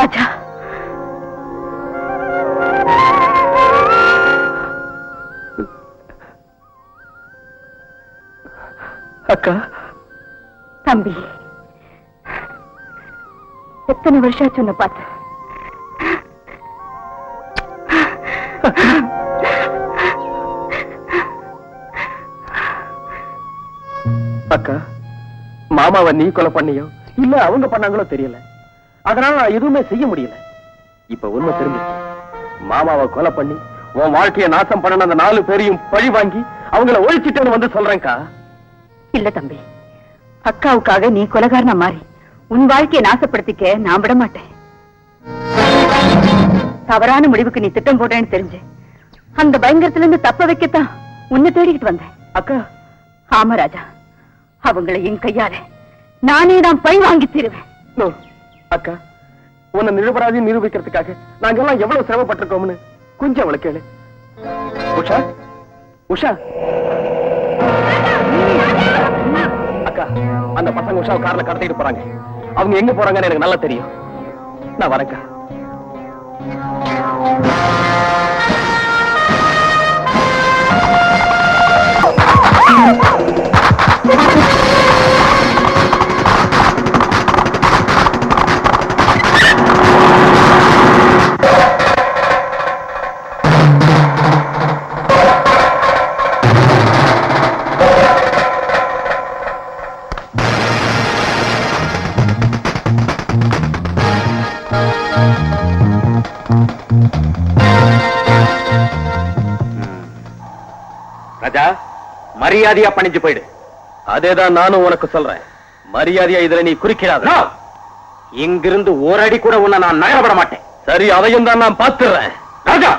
ராஜா, அக்கா. தம்பி, எத்தனை வருஷம் ஆச்சு உன்னை பார்த்து? அக்கா, மாமாவை நீ கொலை பண்ணியோ இல்ல அவங்க பண்ணாங்களோ தெரியல. அதனால நான் எதுவுமே செய்ய முடியல. இப்ப உண்மை தெரிஞ்சிச்சு. மாமாவை கொலை பண்ணி உன் வாழ்க்கையை நாசம் பண்ண அந்த 4 பேரையும் பழி வாங்கி அவங்கள ஒழிச்சிட்டேன்னு வந்து சொல்றேன்க்கா. இல்ல தம்பி, அக்காவுக்காக நீ கொலைகாரனா மாறி உன் வாழ்க்கையை நாசப்படுத்திக்க நான் விட மாட்டேன். தவறான முடிவுக்கு நீ திட்டம் போட்டேன்னு தெரிஞ்சு அந்த பயங்கரத்துல இருந்து தப்ப வைக்கத்தான் உன்னை தேடிக்கிட்டு வந்தேன். அக்கா. ஆமா ராஜா, அவங்களை என் கையால நானே தான் பழி வாங்கி தருவேன். நோ, அக்கா, உன்னை நிரபராதி நிரூபிக்கிறதுக்காக நாங்கெல்லாம் எவ்வளவு சிரமப்பட்டிருக்கோம்னு கொஞ்சம் அவளை கேளு. உஷா, உஷா. அக்கா, அந்த பசங்க உஷாவை கார்ல கடத்திட்டு போறாங்க. அவங்க எங்க போறாங்கன்னு எனக்கு நல்லா தெரியும். நான் வரேன்க்கா. ராஜா, மரியாதையா பணிஞ்சு போயிடு. அதேதான் நானும் உனக்கு சொல்றேன். மரியாதையா இதுல நீ குறுக்கிறாத. இங்கிருந்து ஒரு அடி கூட உன்னை நான் நகரப்பட மாட்டேன். சரி, அதையும் தான் நான் பார்த்துறேன். ராஜா,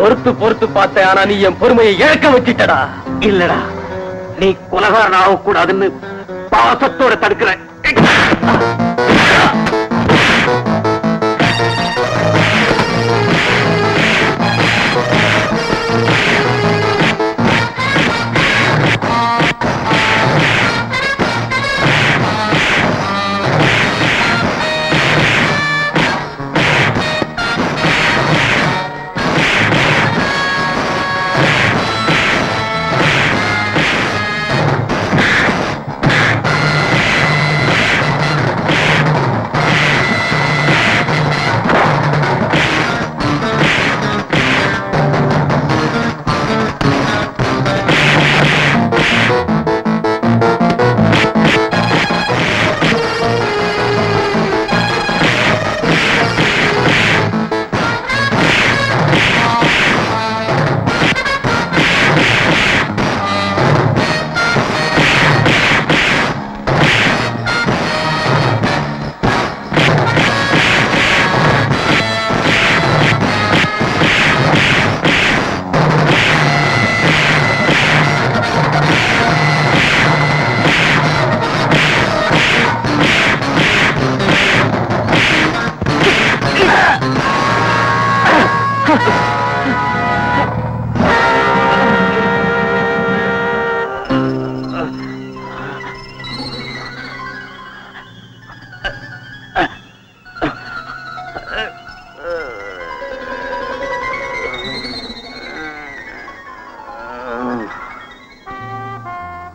பொறுத்து பொறுத்து பார்த்தேன். ஆனா நீ என் பொறுமையை இழக்க வச்சிட்டடா. இல்லடா, நீ கொலகாரன் ஆகக்கூடாதுன்னு பாசத்தோட தடுக்கிறேன்.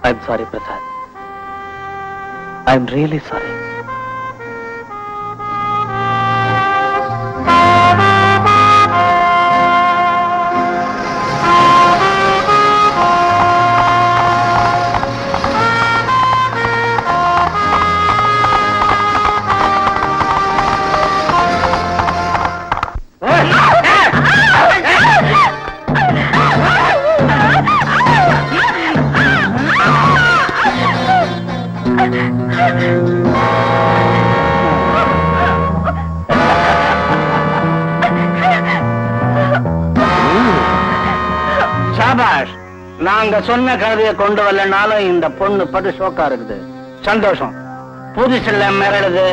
I'm sorry, Prasad. I'm really sorry. Shahbaz, நாங்க சொன்ன கதையை கொண்டு வரலனாலும் இந்த பொண்ணு படு ஷோக்கா இருக்குது. சந்தோஷம். புதுசுல மிரடுது.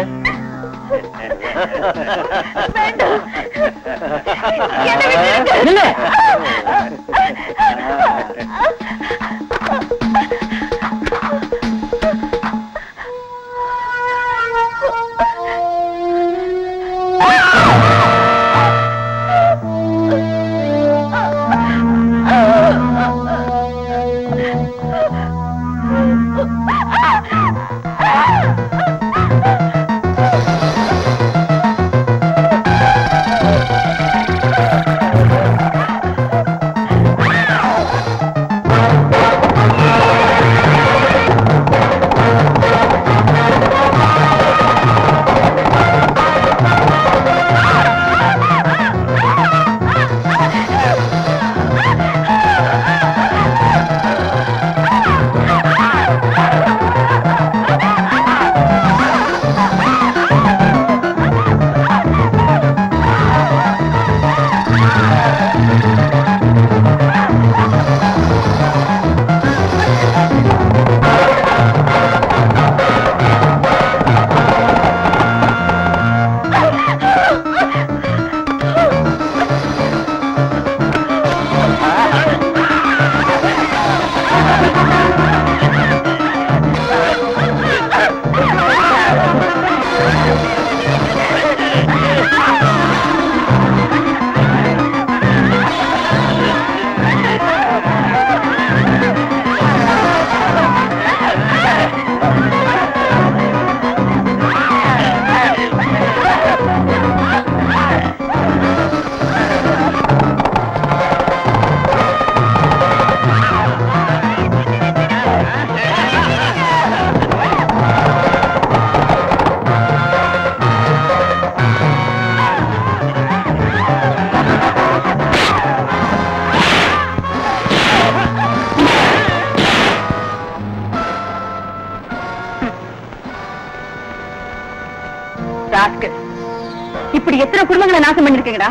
இப்படி எத்தனை குடும்பங்களை நாசம் பண்ணிருக்கீங்கடா.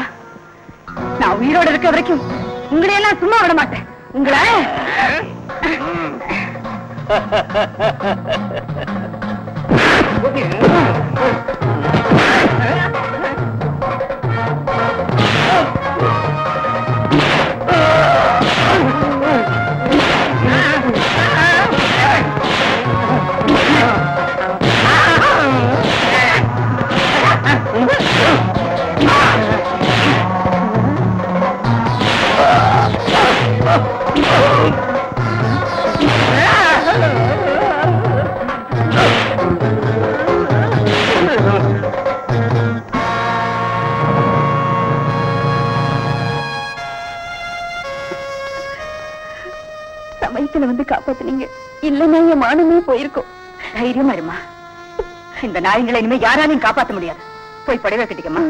நான் உயிரோட இருக்க வரைக்கும் உங்களையெல்லாம் சும்மா விட மாட்டேன். உங்களை சமயத்துல வந்து காப்பாத்துனீங்க. இல்லைன்னா என் மானமே போயிருக்கும். தைரியமா இருமா. இந்த நாயங்களை இனிமே யாராலையும் காப்பாத்த முடியாது. போய் படவை கட்டிக்கம்மா.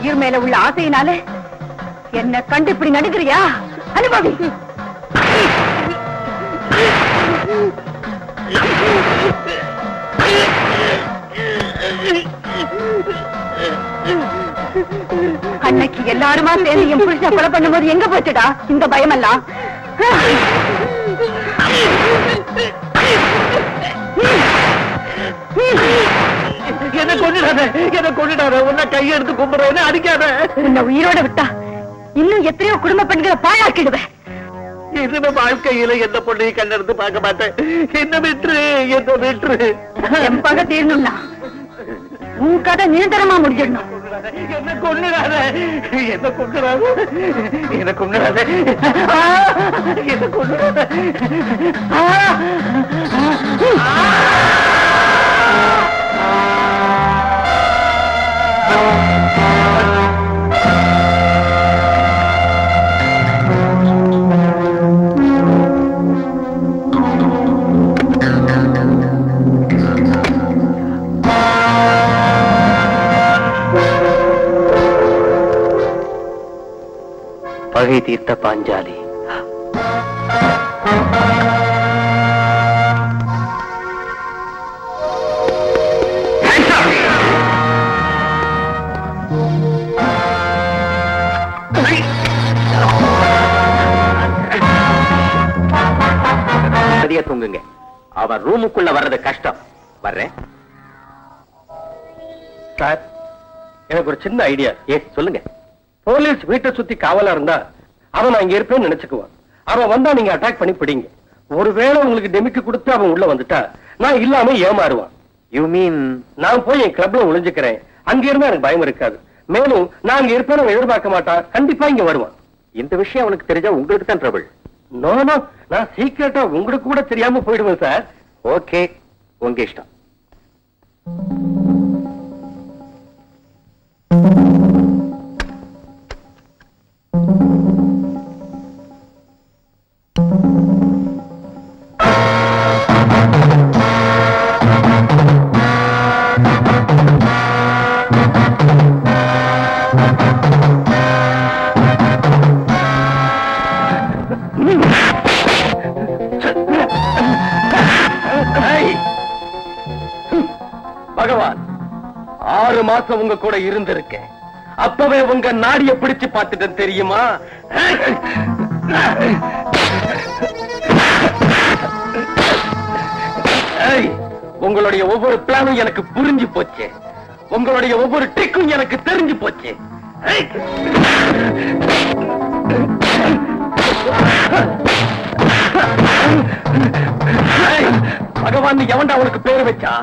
உயிர் மேல உள்ள ஆசையினால என்ன கண்டு இப்படி நடுக்கிறியா? அனுபவி. அன்னைக்கு எல்லாருமா சேர்ந்து என் புருஷ கொலை பண்ணும்போது எங்க போச்சுடா இந்த பயமெல்லாம்? என்ன கொண்டுடாத உன்னை கையெடுத்து கும்பிடுறேன்னு அடிக்காத. உன்னை உயிரோட விட்டா இன்னும் எத்தனையோ குடும்ப பெண்களை பாழாக்கிடுவேன். இதுல வாழ்க்கையில எந்த பொண்ணையும் கண்ணெடுத்து பார்க்க மாட்டேன். என்ன விட்டுரு, என்ன விட்டுரு. என் பகை தீரணும்னா உன் கதை நிரந்தரமா முடிஞ்சிடணும். என்ன கொண்டுடாத, என்ன கொண்டுடாத, என்ன கொண்டுடாத, என்ன கொண்டுடாத. பகை தீர்த்த பாஞ்சாலி. தூங்குங்க. அவர் ரூமுக்குள்ள வர்றது கஷ்டம். வர்றேன் சார். எனக்கு ஒரு சின்ன ஐடியா. சொல்லுங்க. போலீஸ் வீட்டை சுத்தி காவலா இருந்தா அவன் நான் இங்க இருப்பேன்னு நினைச்சுக்குவான். அவன் வந்தா நீங்க அட்டாக் பண்ணி பிடிங்க. ஒருவேளை உங்களுக்கு டெமிக்கு கொடுத்து அவன் உள்ள வந்துட்டா நான் இல்லாம ஏமாறுவான். யூ மீன் நான் போய் என் கிளப்ல ஒளிஞ்சுக்கிறேன். அங்க இருந்தா எனக்கு பயம் இருக்காது. மேலும் நான் அங்க இருப்பேன் அவன் எதிர்பார்க்க மாட்டான். கண்டிப்பா இங்க வருவான். இந்த விஷயம் அவனுக்கு தெரிஞ்சா உங்களுக்கு தான் ட்ரபிள். நோ நோ, நான் சீக்கிரட்டா உங்களுக்கு கூட தெரியாம போயிடுவேன் சார். ஓகே, உங்க இஷ்டம். மாசம் உங்க கூட இருந்திருக்கேன். அப்பவே உங்க நாடிய பிடிச்சு பார்த்துட்டேன் தெரியுமா? உங்களுடைய ஒவ்வொரு பிளானும் எனக்கு புரிஞ்சு போச்சு. உங்களுடைய ஒவ்வொரு ட்ரிக்கும் எனக்கு தெரிஞ்சு போச்சு. பகவான் எவன்டா உனக்கு பேரு வச்சா?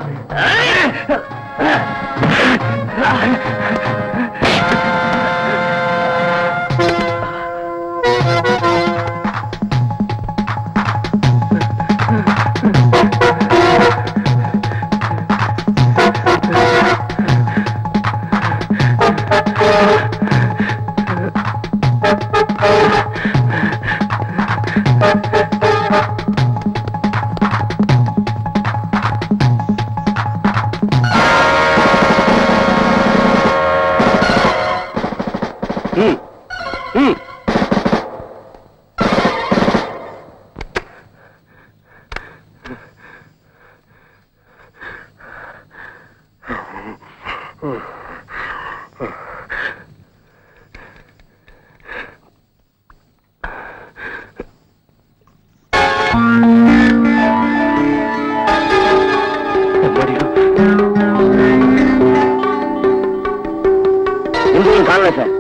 காணல சார்.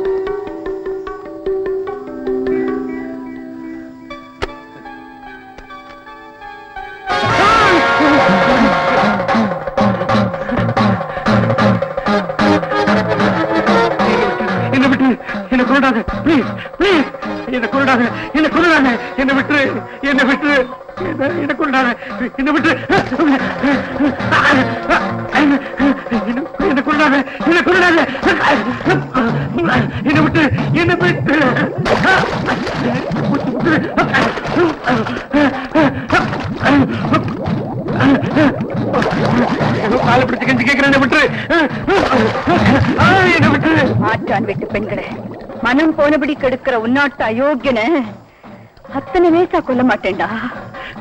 என்ன விட்டு என்ன கொண்டாத, பிளீஸ் பிளீஸ், என்ன கொண்டாத, என்ன கொண்டாத, என்ன விட்டு, என்ன விட்டு, என்ன கொண்டாத, என்ன விட்டு, என்ன கொண்டாத, என்ன கொண்டாத, என்ன விட்டு, என்ன விட்டு, காலை பிடிச்சு கஞ்சி கேட்கிறேன், விட்டு, என்ன விட்டு. ஆற்றான் வீட்டு பெண்களே, மனம் போனபடி கெடுக்கிற உன்னாட்டு அயோக்கியன அத்தனை லேசா கொல்ல மாட்டேன்டா.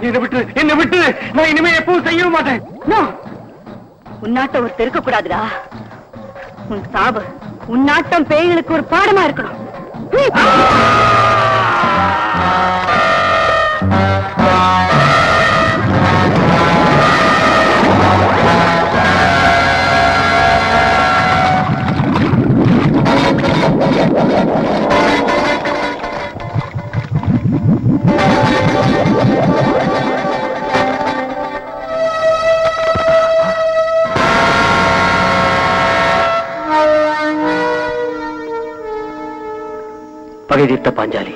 என்ன விட்டு, என்ன விட்டு, நான் இனிமே எப்பவும் செய்யவும் மாட்டேன். உன்னாட்ட ஒரு தெருக்க கூடாதுடா. உன் சாவு உன்னாட்டம் பேய்களுக்கு ஒரு பாடமா இருக்கணும். பகை தீர்த்த பாஞ்சாலி.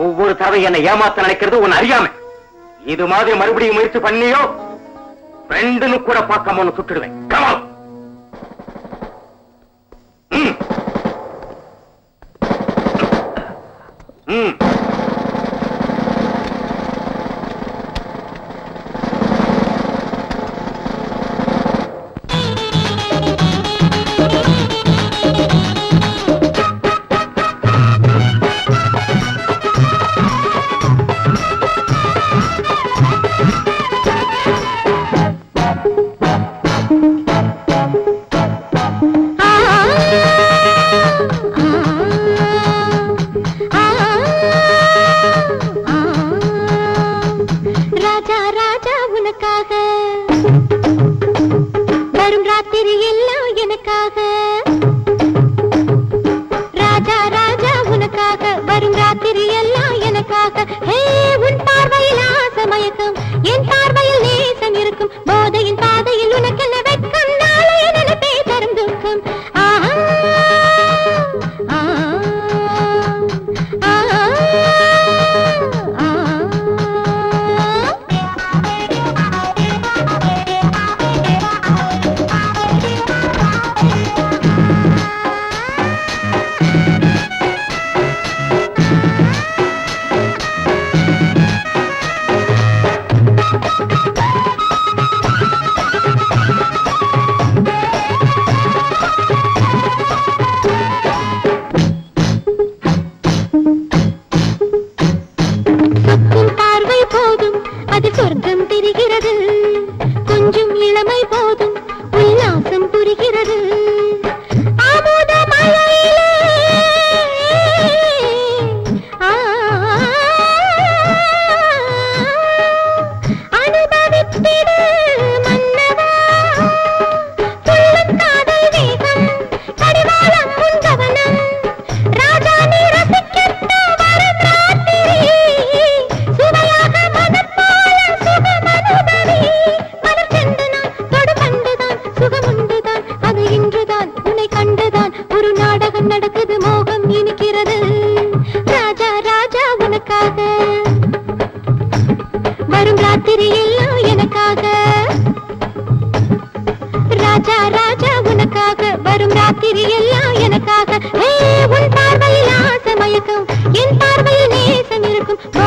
ஒவ்வொரு தடவை என்னை ஏமாத்த நினைக்கிறது உன் அறியாமை. இது மாதிரி மறுபடியும் முயற்சி பண்ணியோ ஃப்ரெண்டுன்னு கூட பார்க்காம ஒன்னு சுட்டுடுவேன். கமால்.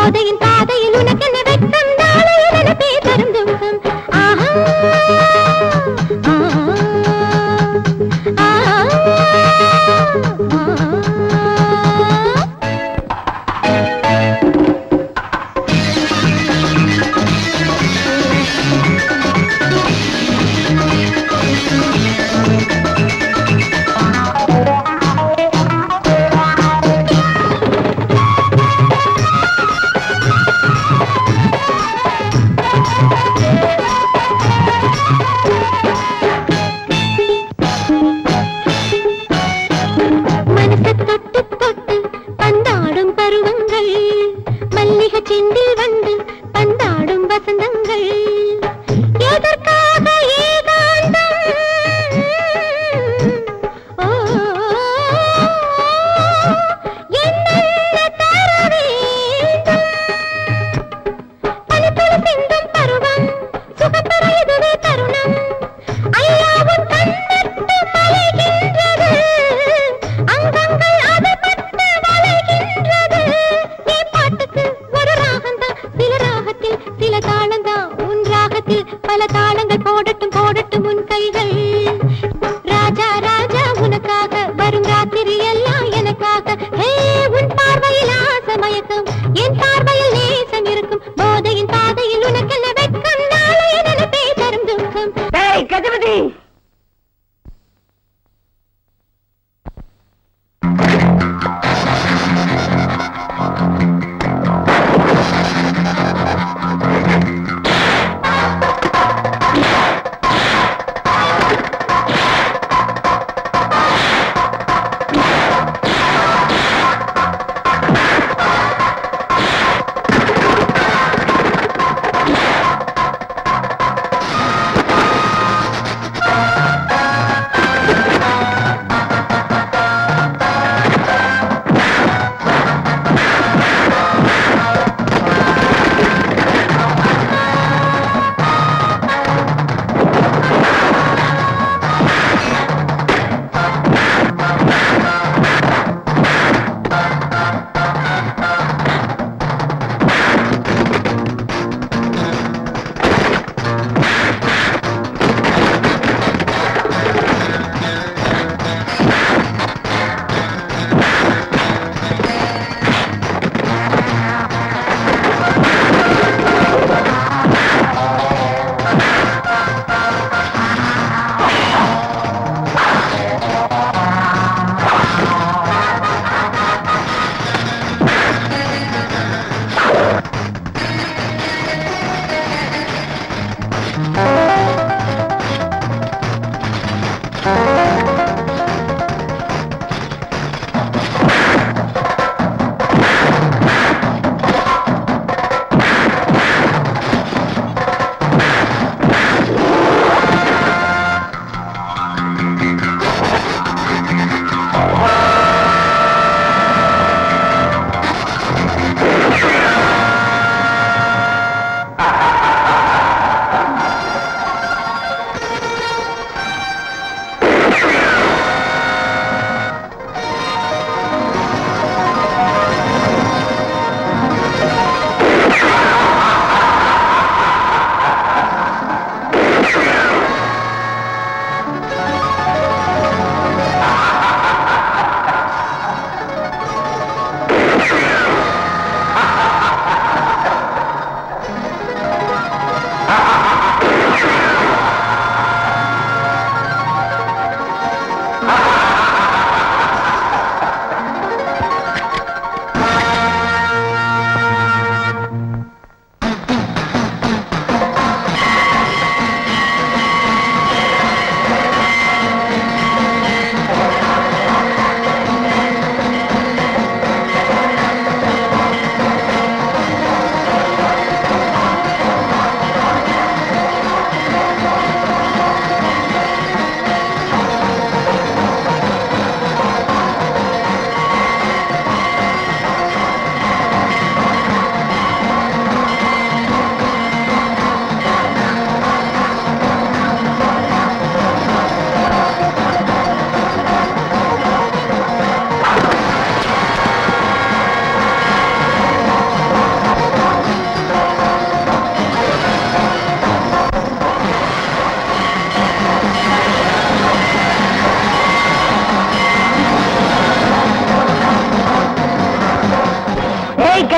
போதையின் பாதையில் உனக்கு என்ன வெட்கம் நாளை நினைப்பே தரும் துக்கம் ஆஹா செந்தில் வந்து பந்தாடும் வசந்தங்கள் எதற்காக ஏகாந்தம் என்ன தர வேண்டும் பனித்துளி சிந்தும் பருவம் சுகப்பெற இதுவே தருணம் ஐயாவும் கண்ணட்டு மலைகின்றது அங்கங்கள் அது பட்டு வளைகின்றது நீ பாட்டுக்கு சில ராகத்தில் சில தாளந்தான் உன் ராகத்தில் பல தாளங்கள் போடட்டும் போடட்டும் உன் கைகள் ராஜா ராஜா உனக்காக வரும் ராத்திரி எல்லாம் எனக்காக ஹே உன் பார்வையில் ஆசை மயக்கம் என் பார்வையில் நேசம் இருக்கும் போதையின் பாதையில் உனக்கென்ன வெட்கம் நாளை நினைப்பே தரும் துக்கம் கஜபதி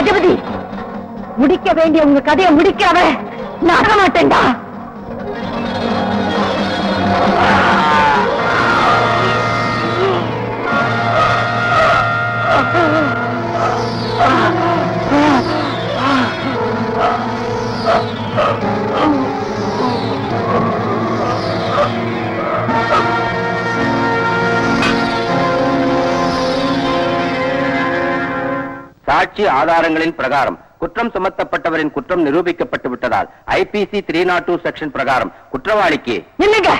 கஜபதி, முடிக்க வேண்டிய உங்க கதையை முடிக்காம நான் ஆக மாட்டேன்டா. சாட்சி ஆதாரங்களின் பிரகாரம் குற்றம் சுமத்தப்பட்டவரின் குற்றம் நிரூபிக்கப்பட்டு விட்டதால் ஐபிசி 302 செக்ஷன் பிரகாரம் குற்றவாளிக்கு இல்லைங்க.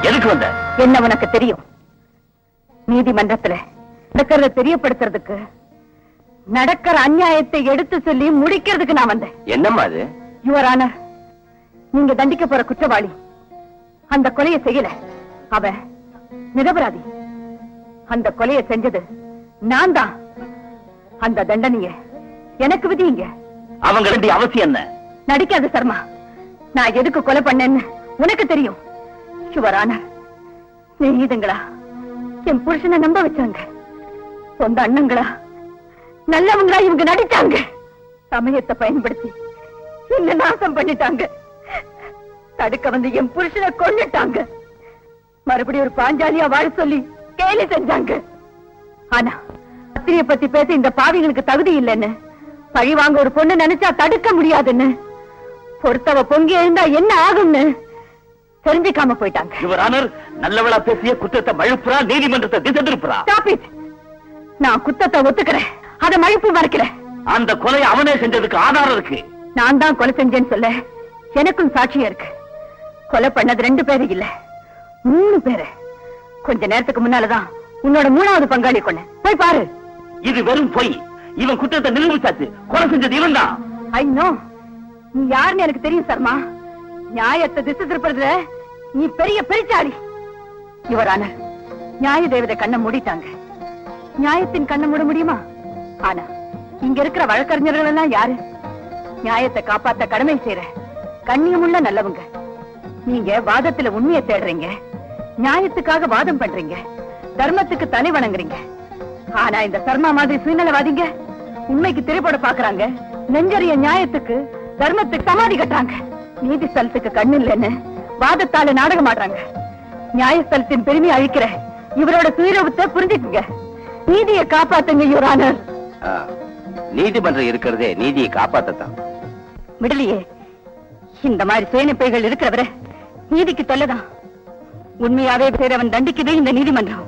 எதுக்கு வந்த? என்ன உனக்கு தெரியும்? நீதிமன்றத்துல நடக்கிறத தெரியப்படுத்துறதுக்கு, நடக்கிற அநியாயத்தை எடுத்து சொல்லி முடிக்கிறதுக்கு நான் வந்தேன். என்னம்மா அது? யுவர் ஆனர், நீங்க தண்டிக்க போற குற்றவாளி அந்த கொலையை செய்யல. அவன் நிரபராதி. அந்த கொலையை செஞ்சது நான் தான். அந்த தண்டனைய எனக்கு விதிங்க. அவங்க வேண்டிய அவசியம் என்ன? நடிக்காத சர்மா. நான் எதுக்கு கொலை பண்ணேன்னு உனக்கு தெரியும். யுவர் ஆனர், நீதிங்களா என் புருஷனை நம்ப வச்சாங்க. சொந்த அண்ணங்களா நல்லவங்களா இவங்க நடிச்சாங்க. சமயத்தை பயன்படுத்தி என்ன நாசம் பண்ணிட்டாங்க. தடுக்க வந்து என் புருஷனை கொன்னுட்டாங்க. மறுபடியும் ஒரு பாஞ்சாலியா வாழ சொல்லி கேலி செஞ்சாங்க. ஆனா அத்திரிய பத்தி பேச இந்த பாவிகளுக்கு தகுதி இல்லைன்னு, பழி வாங்க ஒரு பொண்ணு நினைச்சா தடுக்க முடியாதுன்னு, பொறுத்தவ பொங்கி எழுந்தா என்ன ஆகும்னு தெரிஞ்சுக்காம போயிட்டாங்க. யுவர் ஆனர், நல்லவளா பேசிய குற்றத்தை மழுப்புறா, நீதிமன்றத்தை திசை திருப்புறா. Stop it. நான் குத்தத்தை ஒத்துக்கிறேன், அதை மழுப்பு மறைக்கிறேன். அந்த கொலை அவனே செஞ்சதுக்கு ஆதாரம் இருக்கு. நான் தான் கொலை செஞ்சேன்னு சொல்ல எனக்கும் சாட்சியா இருக்கு. கொலை பண்ணது 2 பேரு இல்ல, 3 பேரு. கொஞ்ச நேரத்துக்கு முன்னாலதான் உன்னோட 3வது பங்காளி கொன்ன. போய் பாரு. இது வெறும் பொய். இவன் குற்றத்தை நிரூபிச்சாச்சு. கொலை செஞ்சது இவன் தான். I know. நீ யாருன்னு எனக்கு தெரியும் சர்மா. நியாயத்தை திசை திருப்பறதுல நீ பெரிய பெருச்சாளி. யுவர் ஆனர், நியாய தேவதை கண்ணை மூடிட்டாங்க. நியாயத்தின் கண்ணை மூட முடியுமா? ஆனா இங்க இருக்கிற வழக்கறிஞர்கள் எல்லாம் யாரு? நியாயத்தை காப்பாத்த கடமை செய்யற கண்ணியமுள்ள நல்லவங்க. நீங்க வாதத்துல உண்மையை தேடுறீங்க, நியாயத்துக்காக வாதம் பண்றீங்க, தர்மத்துக்கு தலை வணங்குறீங்க. ஆனா இந்த சர்மா மாதிரி சுயநலவாதிங்க உண்மைக்கு திரைப்பட பாக்குறாங்க. நெஞ்சறிய நியாயத்துக்கு தர்மத்துக்கு சமாதி கட்டுறாங்க. நீதி ஸ்தலத்துக்கு கண்ணு இல்லைன்னு வாதத்தால நாடகம் ஆடுறாங்க. நியாயஸ்தலத்தின் பெருமையை அழிக்கிற இவரோட சுயரூபத்தை புரிஞ்சுக்குங்க. நீதியை காப்பாத்துங்க யுவர் ஆனர். நீதிமன்றம் இருக்கிறதே நீதியை காப்பாத்தான். விடலையே, இந்த மாதிரி சுயநிப்பைகள் இருக்கிறவரை நீதிக்கு தொல்லதான். உண்மையாவே செய்றவன் தண்டிக்குதே இந்த நீதிமன்றம்.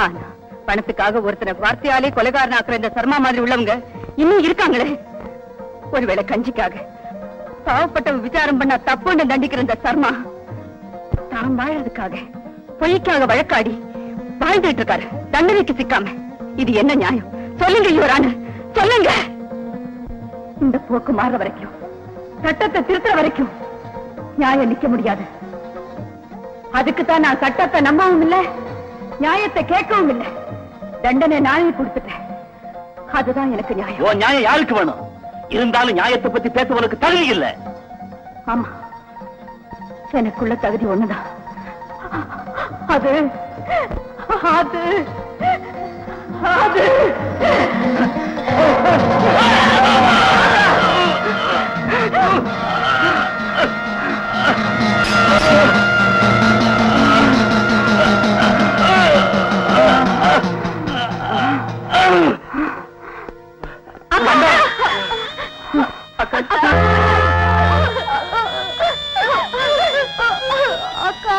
ஆனா பணத்துக்காக ஒருத்தனை வார்த்தையாலே கொலைகாரனாக்குற இந்த சர்மா மாதிரி உள்ளவங்க இன்னும் இருக்காங்களே. ஒருவேளை கஞ்சிக்காக பாவப்பட்டவன் விசாரம் பண்ண தப்புன்னு தண்டிக்கிற இந்த சர்மா தான் வாழறதுக்காக பொய்க்காக வழக்காடி வாழ்ந்துட்டு இருக்காரு, தண்டனைக்கு சிக்காம. இது என்ன நியாயம்? சொல்லுங்க யுவர் ஆனர், சொல்லுங்க. இந்த போக்கு மாற வரைக்கும், சட்டத்தை திருத்துற வரைக்கும் நியாயம் நிக்க முடியாது. அதுக்குத்தான் நான் சட்டத்தை நம்பவும் இல்லை, நியாயத்தை கேட்கவும் இல்லை. தண்டனை நானே கொடுத்துட்டேன். அதுதான் எனக்கு நியாயம். உன் நியாயம் யாருக்கு வேணும்? இருந்தாலும் நியாயத்தை பத்தி பேச உனக்கு தகுதி இல்ல. ஆமா, எனக்குள்ள தகுதி ஒண்ணுதான். அது அது அது அக்கா